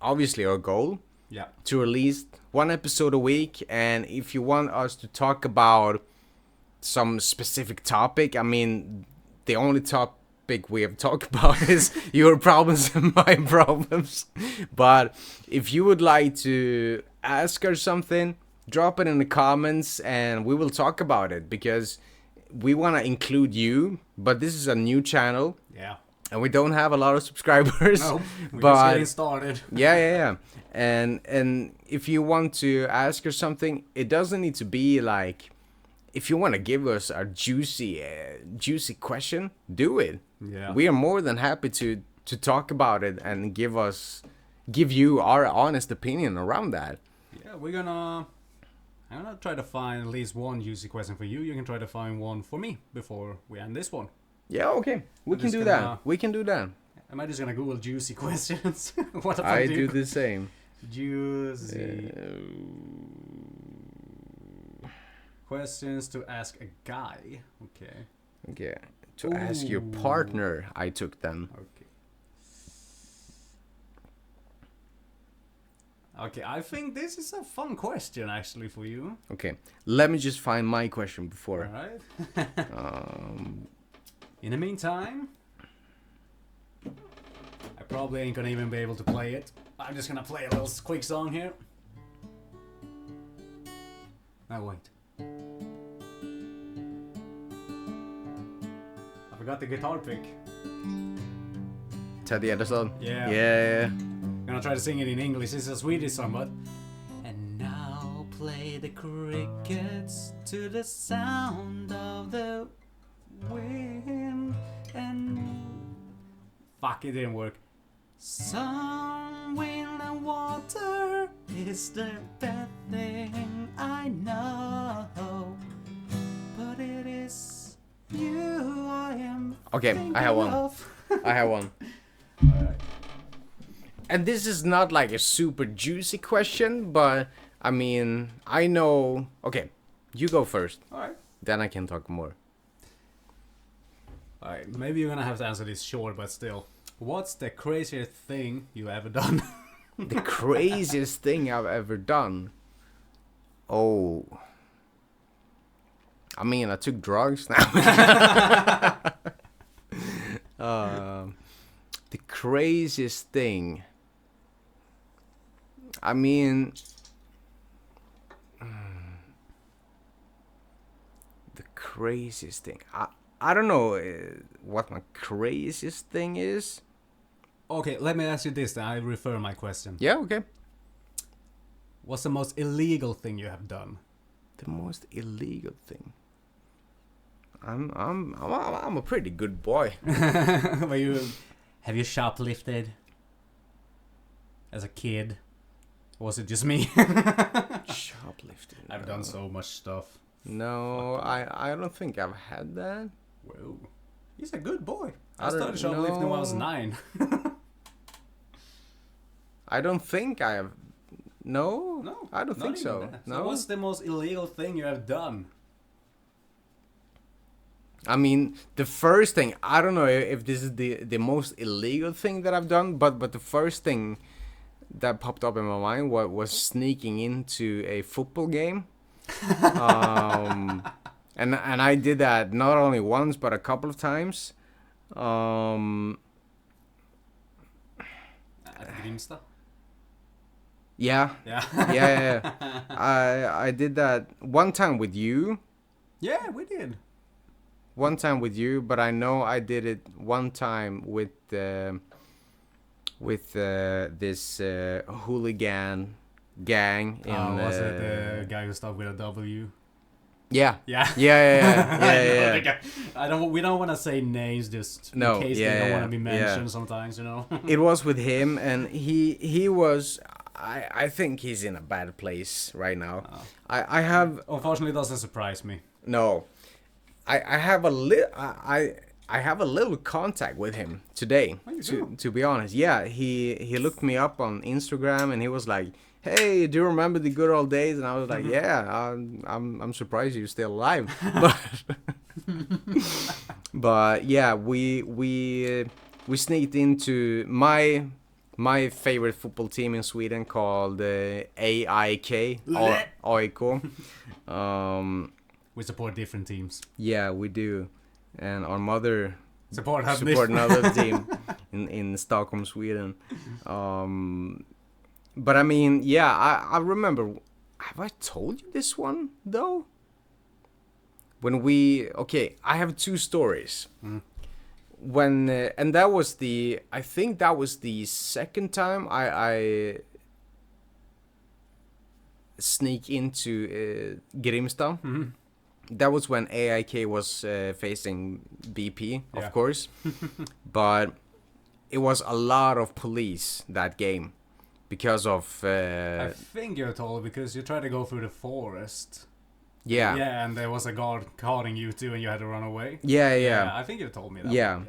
obviously our goal. Yeah. To release one episode a week, and if you want us to talk about some specific topic, I mean, the only topic we have talked about is your problems and my problems. But if you would like to ask us something, drop it in the comments and we will talk about it, because we want to include you, but this is a new channel. Yeah. And we don't have a lot of subscribers. No, we're but just getting started. Yeah. And if you want to ask us something, it doesn't need to be if you want to give us a juicy question, do it. Yeah. We are more than happy to talk about it and give you our honest opinion around that. Yeah, I'm gonna try to find at least one juicy question for you. You can try to find one for me before we end this one. Yeah, okay. We can do that. We can do that. Am I just gonna Google juicy questions? What the fuck I do the same. Juicy questions to ask a guy. Okay. Okay. To ask your partner, I took them. Okay. Okay, I think this is a fun question actually for you. Okay. Let me just find my question before. Alright. In the meantime, I probably ain't gonna even be able to play it. I'm just gonna play a little quick song here. Oh, wait. forgot the guitar pick. Teddy Edison. Yeah. Yeah. I'm gonna try to sing it in English. It's a Swedish song, but. And now play the crickets to the sound of the wind and. Fuck, it didn't work. Sun, wind, and water is the best thing I know. But it is you I am. Okay, I have one. Of. I have one. Alright. And this is not like a super juicy question, but I mean, I know. Okay, you go first. Alright. Then I can talk more. Alright, maybe you're gonna have to answer this short, but still. What's the craziest thing you ever done? The craziest thing I've ever done. Oh. I mean, I took drugs now. The craziest thing. I mean, the craziest thing. I don't know what my craziest thing is. Okay, let me ask you this, then I refer my question. Yeah, okay. What's the most illegal thing you have done? The most illegal thing. I'm a pretty good boy. Have you shoplifted as a kid? Or was it just me? Shoplifting. I've done so much stuff. No, I don't think I've had that. Whoa. He's a good boy. I I started don't shoplifting when I was know. 9. I don't think I have. No, No, I don't not think even so. that. No, So what's the most illegal thing you have done? I mean the first thing. I don't know if this is the most illegal thing that I've done, but the first thing that popped up in my mind was sneaking into a football game. And I did that not only once but a couple of times. At Grimsta? Yeah, Yeah. yeah. I did that one time with you. Yeah, we did. One time with you, but I know I did it one time with this hooligan gang in. Was it the guy who started with a W? Yeah. Yeah. Yeah. We don't want to say names just No, in case yeah, they don't yeah, want to be mentioned yeah. sometimes, you know. It was with him, and he was. I think he's in a bad place right now. Oh. I have Unfortunately, it doesn't surprise me. no. I have I have a little contact with him today. Oh, you do? To be honest, yeah. He looked me up on Instagram and he was like, "Hey, do you remember the good old days?" And I was like, "Yeah, I'm surprised you're still alive." But yeah, we sneaked into my favorite football team in Sweden called AIK or AIK. We support different teams. Yeah, we do, and our mother Support another team in Stockholm, Sweden. But I mean, yeah, I remember. Have I told you this one though? When I have two stories. When and that was I think that was the second time I sneak into Grimsta. Mm-hmm. That was when AIK was facing BP, of Yeah. course. But it was a lot of police that game because of I think you told because you tried to go through the forest. yeah. Yeah, and there was a guard guarding you too, and you had to run away. Yeah. I think you told me that. Yeah. one,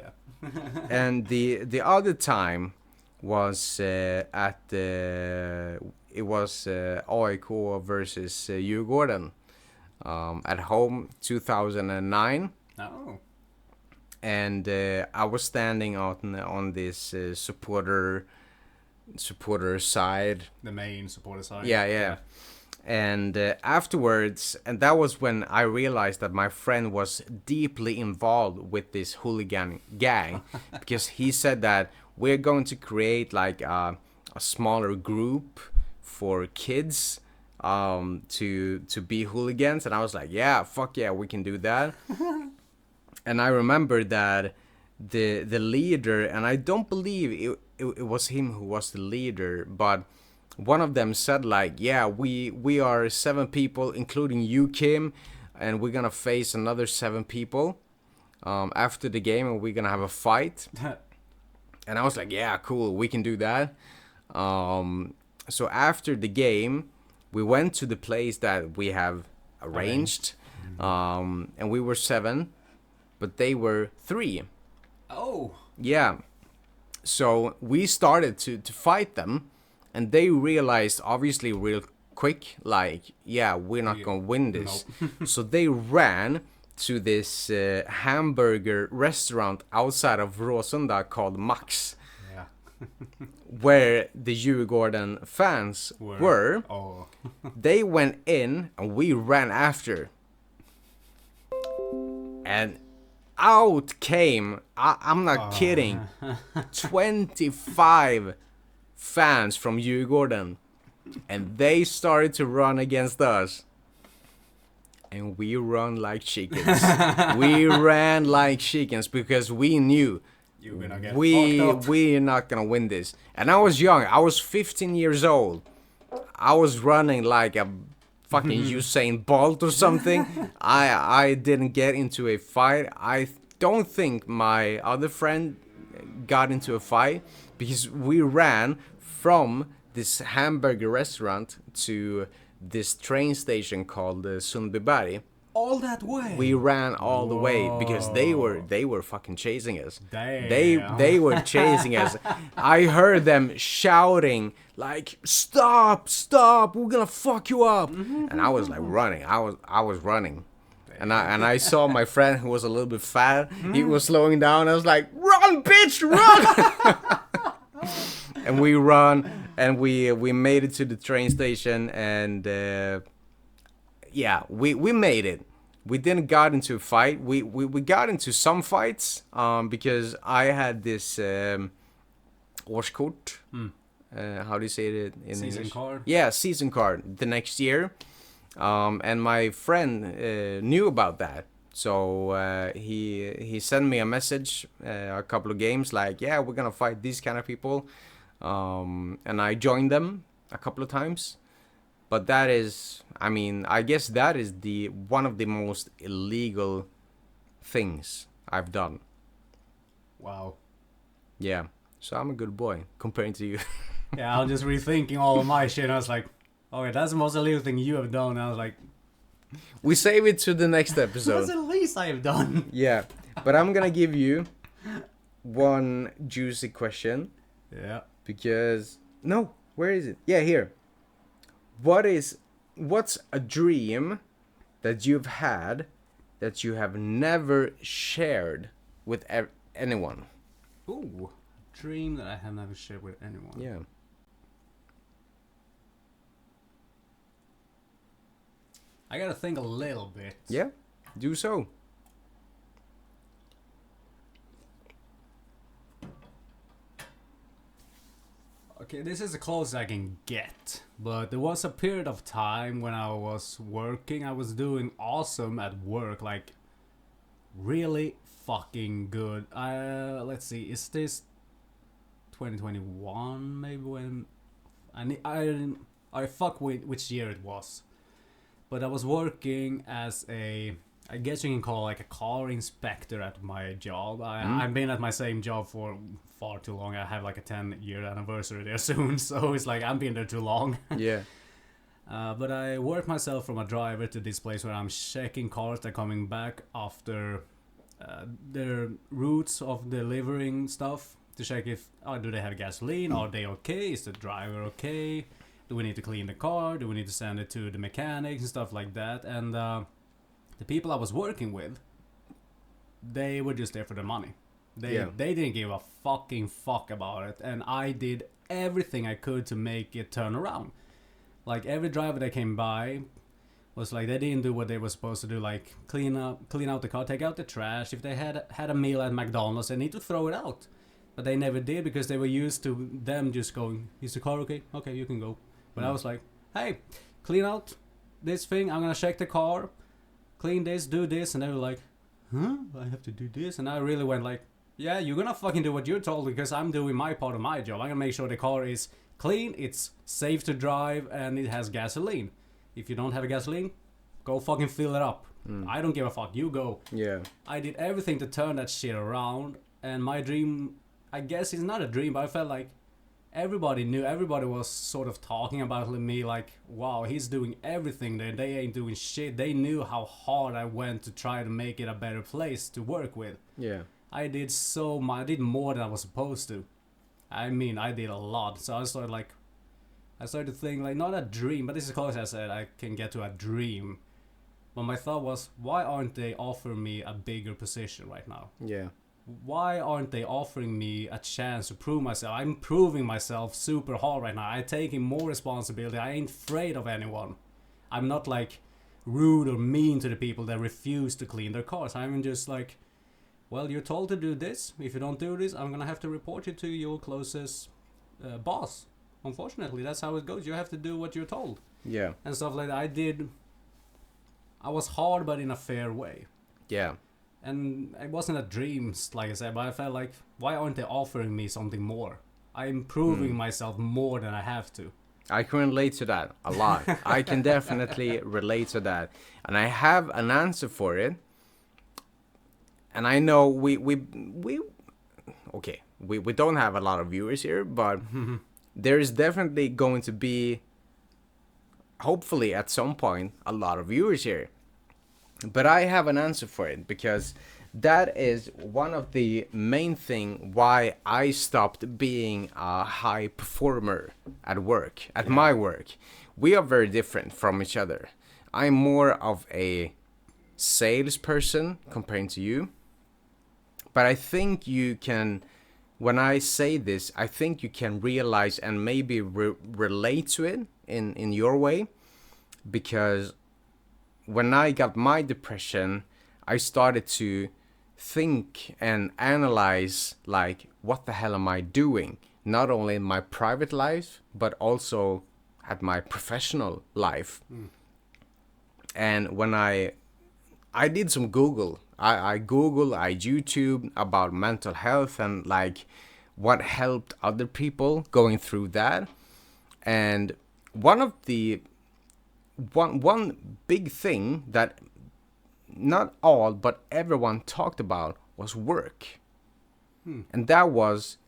And the other time was at it was AIK versus Djurgården at home 2009. Oh. And I was standing on this supporter side. The main supporter side. Yeah. And afterwards, and that was when I realized that my friend was deeply involved with this hooligan gang, because he said that we're going to create like a smaller group for kids to be hooligans, and I was like, yeah, fuck yeah, we can do that. And I remember that the leader, and I don't believe it was him who was the leader, but one of them said like, yeah, we are 7 people, including you, Kim, and we're gonna face another 7 people after the game, and we're gonna have a fight. And I was like, yeah, cool, we can do that. So after the game, we went to the place that we have arranged, and we were 7, but they were 3. Oh. Yeah. So we started to fight them, and they realized obviously real quick, like, yeah, we're not gonna win this. Nope. So they ran to this hamburger restaurant outside of Råsunda called Max, Yeah. where the Djurgården fans were. Oh. They went in, and we ran after. And out came, I'm not kidding, 25 fans from Djurgården. And they started to run against us. And we run like chickens. We ran like chickens because we knew You're gonna get we're not gonna win this. And I was young. I was 15 years old. I was running like a fucking Usain Bolt or something. I didn't get into a fight. I don't think my other friend got into a fight because we ran from this hamburger restaurant to this train station called Sundbyberg. all that way. We ran all the way because they were fucking chasing us. Damn. They were chasing us. I heard them shouting like, "Stop! Stop! We're gonna fuck you up!" And I was like running. I was running. And I saw my friend who was a little bit fat. He was slowing down. I was like, "Run, bitch, run!" And we run, and we made it to the train station, and yeah, we made it. We didn't got into a fight. We got into some fights because I had this årskort. How do you say it in Season English? card? Yeah, season card the next year. And my friend knew about that. So he sent me a message a couple of games like, yeah, we're going to fight these kind of people. And I joined them a couple of times. But that is, I mean, I guess that is the one of the most illegal things I've done. Wow. Yeah. So I'm a good boy comparing to you. Yeah, I was just rethinking all of my shit. And I was like, okay, that's the most illegal thing you have done. And I was like, We save it to the next episode. that's the least I have done. Yeah. But I'm going to give you one juicy question. Yeah. Because no, where is it? Yeah, here. What's a dream that you've had that you have never shared with anyone? Ooh, dream that I have never shared with anyone. Yeah. I gotta think a little bit. Yeah. Do so. Okay, this is the closest I can get. But there was a period of time when I was working. I was doing awesome at work, like really fucking good. Let's see, is this 2021 maybe when I fuck with which year it was. But I was working as I guess you can call it like a car inspector at my job. I've been at my same job for far too long. I have like a 10-year anniversary there soon, so it's like I've been there too long. Yeah. But I worked myself from a driver to this place where I'm checking cars that are coming back after their routes of delivering stuff to check if do they have gasoline, are they okay, is the driver okay, do we need to clean the car, do we need to send it to the mechanics and stuff like that. And the people I was working with, they were just there for the money. They didn't give a fucking fuck about it, and I did everything I could to make it turn around. Like every driver that came by was like, they didn't do what they were supposed to do, like clean out the car, take out the trash. If they had a meal at McDonald's, they need to throw it out. But they never did because they were used to them just going, is the car okay? Okay, you can go. But I was like, hey, clean out this thing, I'm gonna check the car, clean this, do this, and they were like, huh? I have to do this? And I really went like, yeah, you're gonna fucking do what you're told because I'm doing my part of my job. I'm gonna make sure the car is clean, it's safe to drive, and it has gasoline. If you don't have a gasoline, go fucking fill it up. I don't give a fuck. You go. Yeah. I did everything to turn that shit around, and my dream, I guess it's not a dream, but I felt like everybody knew, everybody was sort of talking about me like, wow, he's doing everything there, they ain't doing shit. They knew how hard I went to try to make it a better place to work with. Yeah. I did so much, I did more than I was supposed to. I mean, I did a lot, so I started to think, like, not a dream, but this is close as I said, I can get to a dream. But my thought was, why aren't they offering me a bigger position right now? Yeah. Why aren't they offering me a chance to prove myself? I'm proving myself super hard right now. I'm taking more responsibility. I ain't afraid of anyone. I'm not like rude or mean to the people that refuse to clean their cars. I'm just like, well, you're told to do this. If you don't do this, I'm gonna have to report you to your closest boss. Unfortunately, that's how it goes. You have to do what you're told. Yeah. And stuff like that. I was hard, but in a fair way. Yeah. And it wasn't a dream, like I said, but I felt like, why aren't they offering me something more? I'm proving myself more than I have to. I can relate to that a lot. I can definitely relate to that. And I have an answer for it. And I know we don't have a lot of viewers here, but there is definitely going to be, hopefully at some point, a lot of viewers here. But I have an answer for it, because that is one of the main thing why I stopped being a high performer at work, at my work. We are very different from each other. I'm more of a salesperson comparing to you. But I think you can, when I say this, I think you can realize and maybe relate to it in your way. Because when I got my depression, I started to think and analyze, like, what the hell am I doing? Not only in my private life, but also at my professional life. And when I did some Google, I YouTube about mental health and like what helped other people going through that. And one big thing that not all but everyone talked about was work. And that was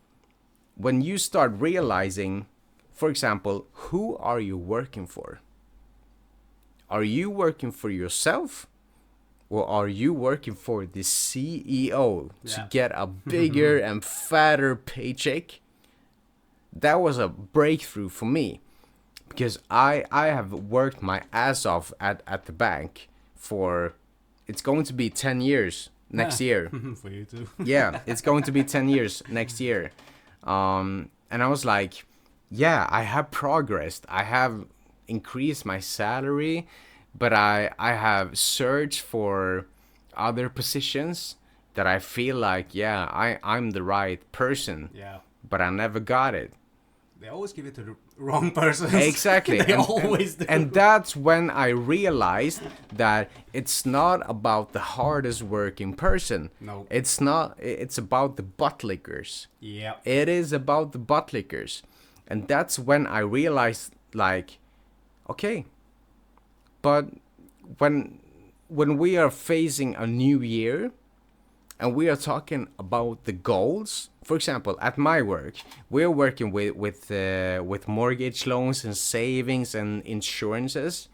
when you start realizing, for example, who are you working for? Are you working for yourself, or are you working for the CEO to get a bigger and fatter paycheck? That was a breakthrough for me. Because I have worked my ass off at the bank for, it's going to be 10 years next year. For you too. Yeah, it's going to be 10 years next year. And I was like, yeah, I have progressed. I have increased my salary, but I have searched for other positions that I feel like, yeah, I'm the right person. Yeah. But I never got it. They always give it to the wrong person. Exactly. They always do. And that's when I realized that it's not about the hardest working person. No. It's not. It's about the butt lickers. Yeah. It is about the butt lickers. And that's when I realized, like, okay, but when we are facing a new year and we are talking about the goals, for example, at my work, we're working with mortgage loans and savings and insurances.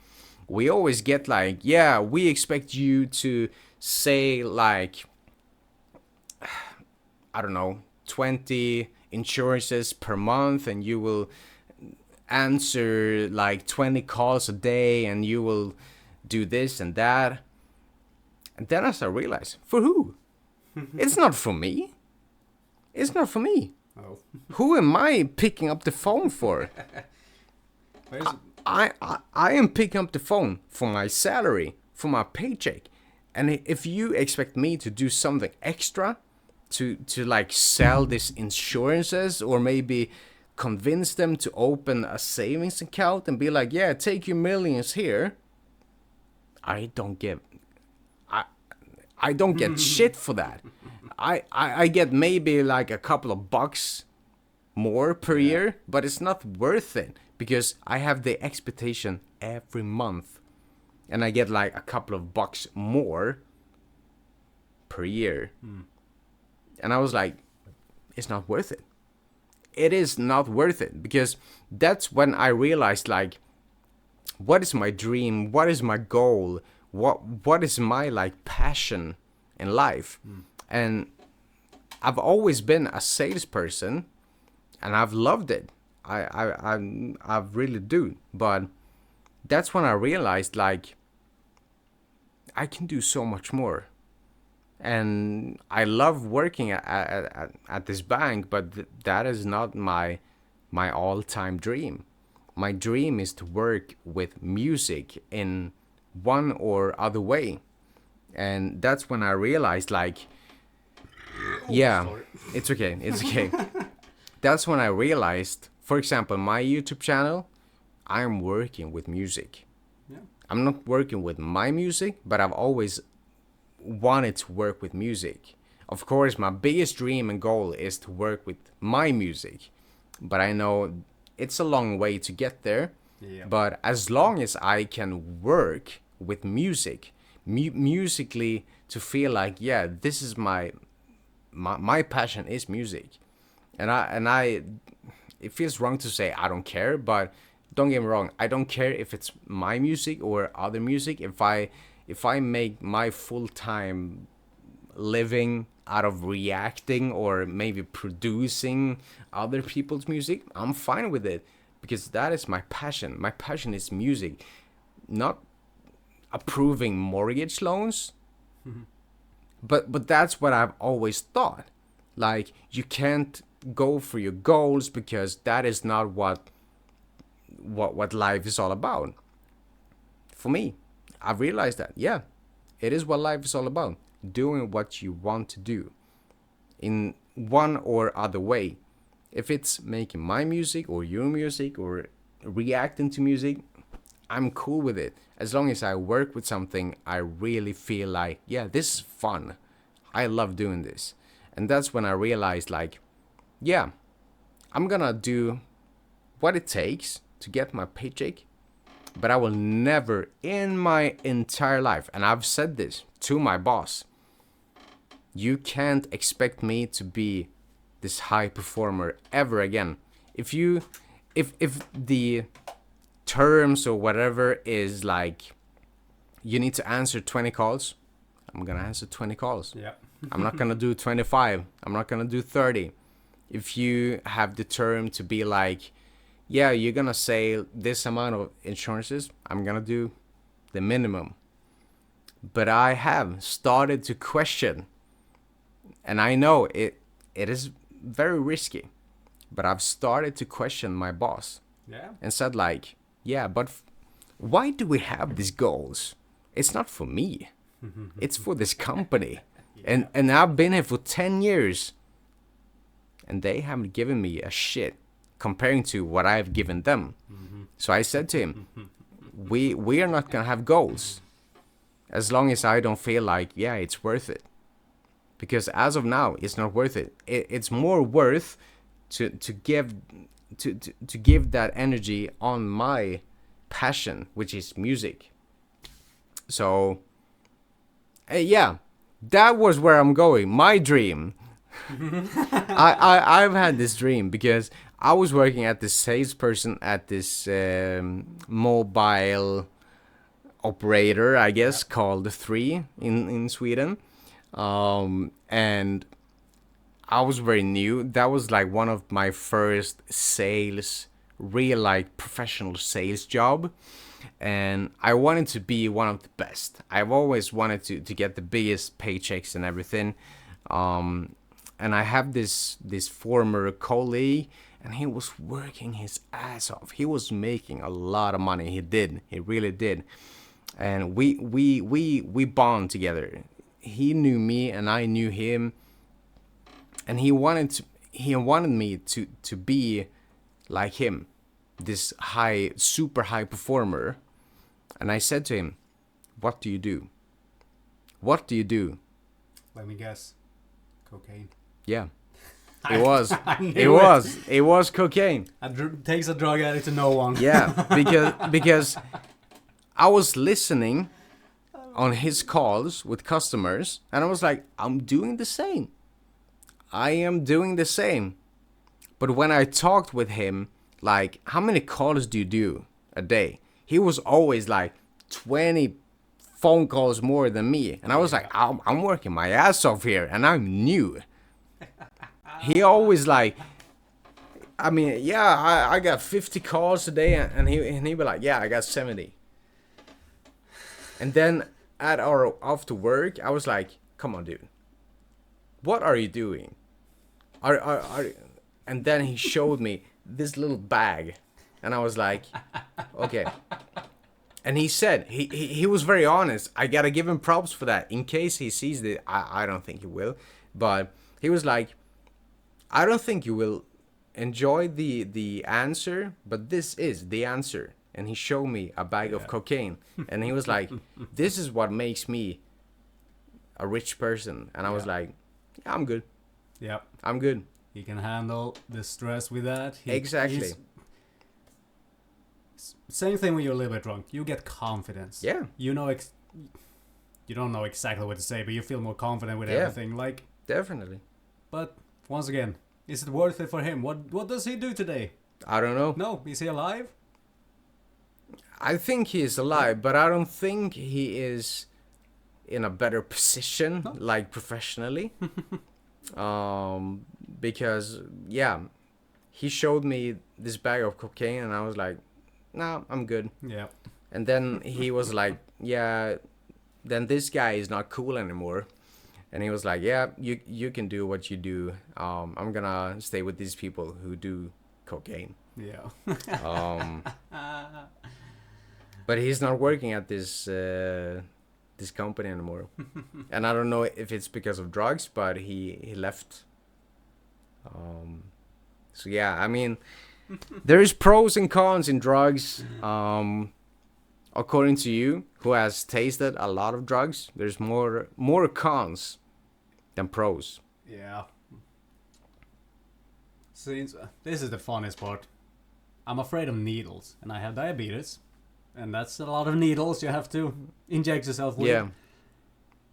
We always get like, yeah, we expect you to say like, I don't know, 20 insurances per month, and you will answer like 20 calls a day, and you will do this and that. And then I realized, for who? It's not for me. It's not for me. Oh. Who am I picking up the phone for? I am picking up the phone for my salary, for my paycheck. And if you expect me to do something extra, to like sell these insurances, or maybe convince them to open a savings account and be like, yeah, take your millions here, I don't give I don't get shit for that. I get maybe like a couple of bucks more per Yeah. year, but it's not worth it because I have the expectation every month and I get like a couple of bucks more per year. And I was like, it's not worth it. It is not worth it because that's when I realized like, what is my dream? What is my goal? What is my like passion in life? And I've always been a salesperson, and I've loved it. I really do. But that's when I realized like I can do so much more. And I love working at this bank, but that is not my all-time dream. My dream is to work with music in one or other way. And that's when I realized like, yeah, Sorry. it's okay. It's okay. That's when I realized, for example, my YouTube channel, I'm working with music. Yeah. I'm not working with my music, but I've always wanted to work with music. Of course, my biggest dream and goal is to work with my music, but I know it's a long way to get there. Yeah. But as long as I can work with music, musically to feel like, yeah, this is my passion is music. And I it feels wrong to say I don't care, but don't get me wrong, I don't care if it's my music or other music. If I make my full-time living out of reacting or maybe producing other people's music, I'm fine with it because that is my passion. My passion is music, not approving mortgage loans. But that's what I've always thought. Like, you can't go for your goals because that is not what life is all about. For me, I've realized that, yeah, it is what life is all about. Doing what you want to do in one or other way. If it's making my music or your music or reacting to music, I'm cool with it. As long as I work with something I really feel like, yeah, this is fun. I love doing this. And that's when I realized like, yeah, I'm gonna do what it takes to get my paycheck, but I will never in my entire life, and I've said this to my boss, you can't expect me to be this high performer ever again. If the terms or whatever is like, you need to answer 20 calls, I'm gonna answer 20 calls. Yeah. I'm not gonna do 25. I'm not gonna do 30. If you have the term to be like, yeah, you're gonna say this amount of insurances, I'm gonna do the minimum. But I have started to question, and I know it is very risky, but I've started to question my boss Yeah. and said like, yeah, but why do we have these goals? It's not for me. It's for this company. Yeah. And I've been here for 10 years. And they haven't given me a shit comparing to what I've given them. So I said to him, we are not going to have goals as long as I don't feel like, yeah, it's worth it. Because as of now, it's not worth it. It's more worth to give to give that energy on my passion, which is music. So yeah, that was where I'm going. My dream. I've had this dream because I was working at this salesperson at this mobile operator, I guess, called 3 in Sweden. And I was very new. That was like one of my first sales, real like professional sales job. And I wanted to be one of the best. I've always wanted to get the biggest paychecks and everything. And I have this former colleague, and he was working his ass off. He was making a lot of money. He really did. And we bond together. He knew me, and I knew him. And he wanted me to be like him, this super high performer. And I said to him, what do you do? What do you do Let me guess. Cocaine. Yeah, it was. I knew It was. It was cocaine. Takes a drug addict to know one. Yeah, because I was listening on his calls with customers, and I was like, I'm doing the same. I am doing the same. But when I talked with him, like, how many calls do you do a day? He was always like 20 phone calls more than me. And I was like, I'm working my ass off here, and I'm new. He always like, I mean, yeah, I got 50 calls a day, and he'd be like, yeah, I got 70. And then at our after work, I was like, come on, dude, what are you doing? And then he showed me this little bag, and I was like, okay. And he said, he was very honest. I gotta give him props for that. In case he sees it, I don't think he will. But he was like, I don't think you will enjoy the answer, but this is the answer. And he showed me a bag of cocaine. And he was like, this is what makes me a rich person. And I was like, yeah, I'm good. Yep. I'm good. He can handle the stress with that. Exactly. Same thing when you're a little bit drunk. You get confidence. Yeah. You know, you don't know exactly what to say, but you feel more confident with everything. Like, definitely. But once again, is it worth it for him? What does he do today? I don't know. No, is he alive? I think he is alive, but I don't think he is in a better position, like professionally. Because he showed me this bag of cocaine, and I was like, no, I'm good. Yeah. And then he was like, yeah, then this guy is not cool anymore. And he was like, yeah, you can do what you do. I'm gonna stay with these people who do cocaine. Yeah. But he's not working at this company anymore. And I don't know if it's because of drugs, but he left. So yeah, I mean, there's pros and cons in drugs. According to you, who has tasted a lot of drugs, there's more cons than pros. Yeah. Since this is the funniest part, I'm afraid of needles, and I have diabetes, and that's a lot of needles you have to inject yourself with. Yeah.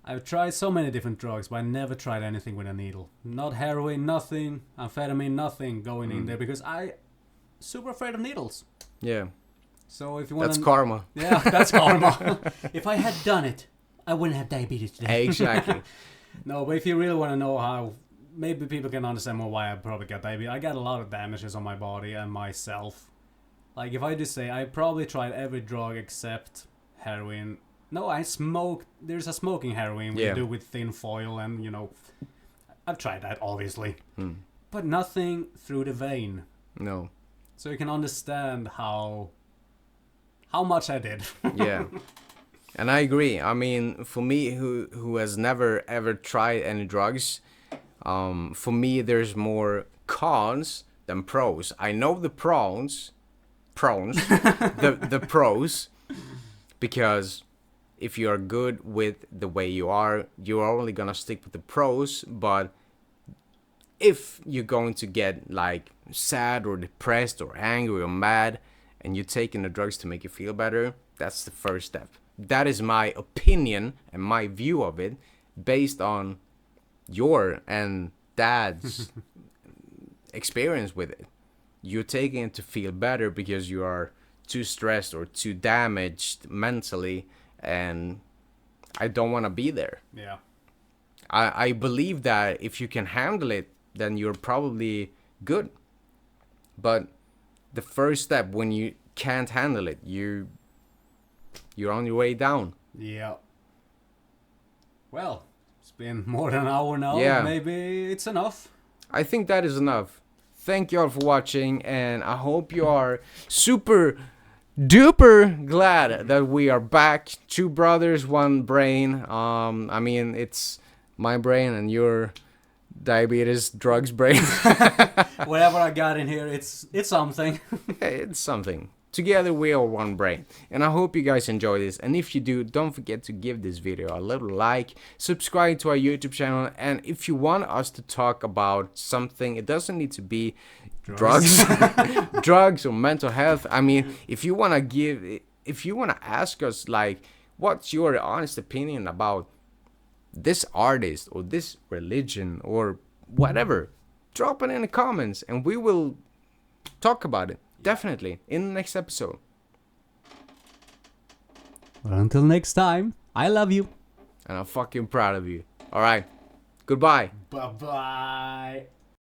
I've tried so many different drugs, but I never tried anything with a needle. Not heroin, nothing, amphetamine, nothing going in there, because I super afraid of needles. Yeah. So if you want, that's karma. Yeah, that's karma. If I had done it, I wouldn't have diabetes today. Exactly. No, but if you really want to know how, maybe people can understand more why I probably got diabetes. I got a lot of damages on my body and myself. Like, if I just say, I probably tried every drug except heroin. No, I smoked. There's a smoking heroin we do with thin foil, and, you know, I've tried that, obviously. But nothing through the vein. No. So you can understand how much I did. Yeah. And I agree. I mean, for me, who has never ever tried any drugs, for me, there's more cons than pros. I know the pros, the pros, because if you are good with the way you are only gonna stick with the pros. But if you're going to get like sad or depressed or angry or mad, and you're taking the drugs to make you feel better, that's the first step. That is my opinion and my view of it, based on your and Dad's experience with it. You're taking it to feel better because you are too stressed or too damaged mentally, and I don't want to be there. Yeah. I believe that if you can handle it, then you're probably good. But the first step, when you can't handle it, you're on your way down. Yeah. Well, it's been more than an hour now. Yeah. Maybe it's enough. I think that is enough. Thank you all for watching, and I hope you are super duper glad that we are back. Two brothers, one brain. I mean, it's my brain and your diabetes drugs brain. Whatever I got in here, it's something. It's something. Together we are one brain. And I hope you guys enjoy this. And if you do, don't forget to give this video a little like, subscribe to our YouTube channel, and if you want us to talk about something, it doesn't need to be drugs, drugs or mental health. I mean, if you want to ask us like, what's your honest opinion about this artist or this religion or whatever, drop it in the comments and we will talk about it. Definitely in the next episode. Well, until next time, I love you. And I'm fucking proud of you. Alright. Goodbye. Bye bye.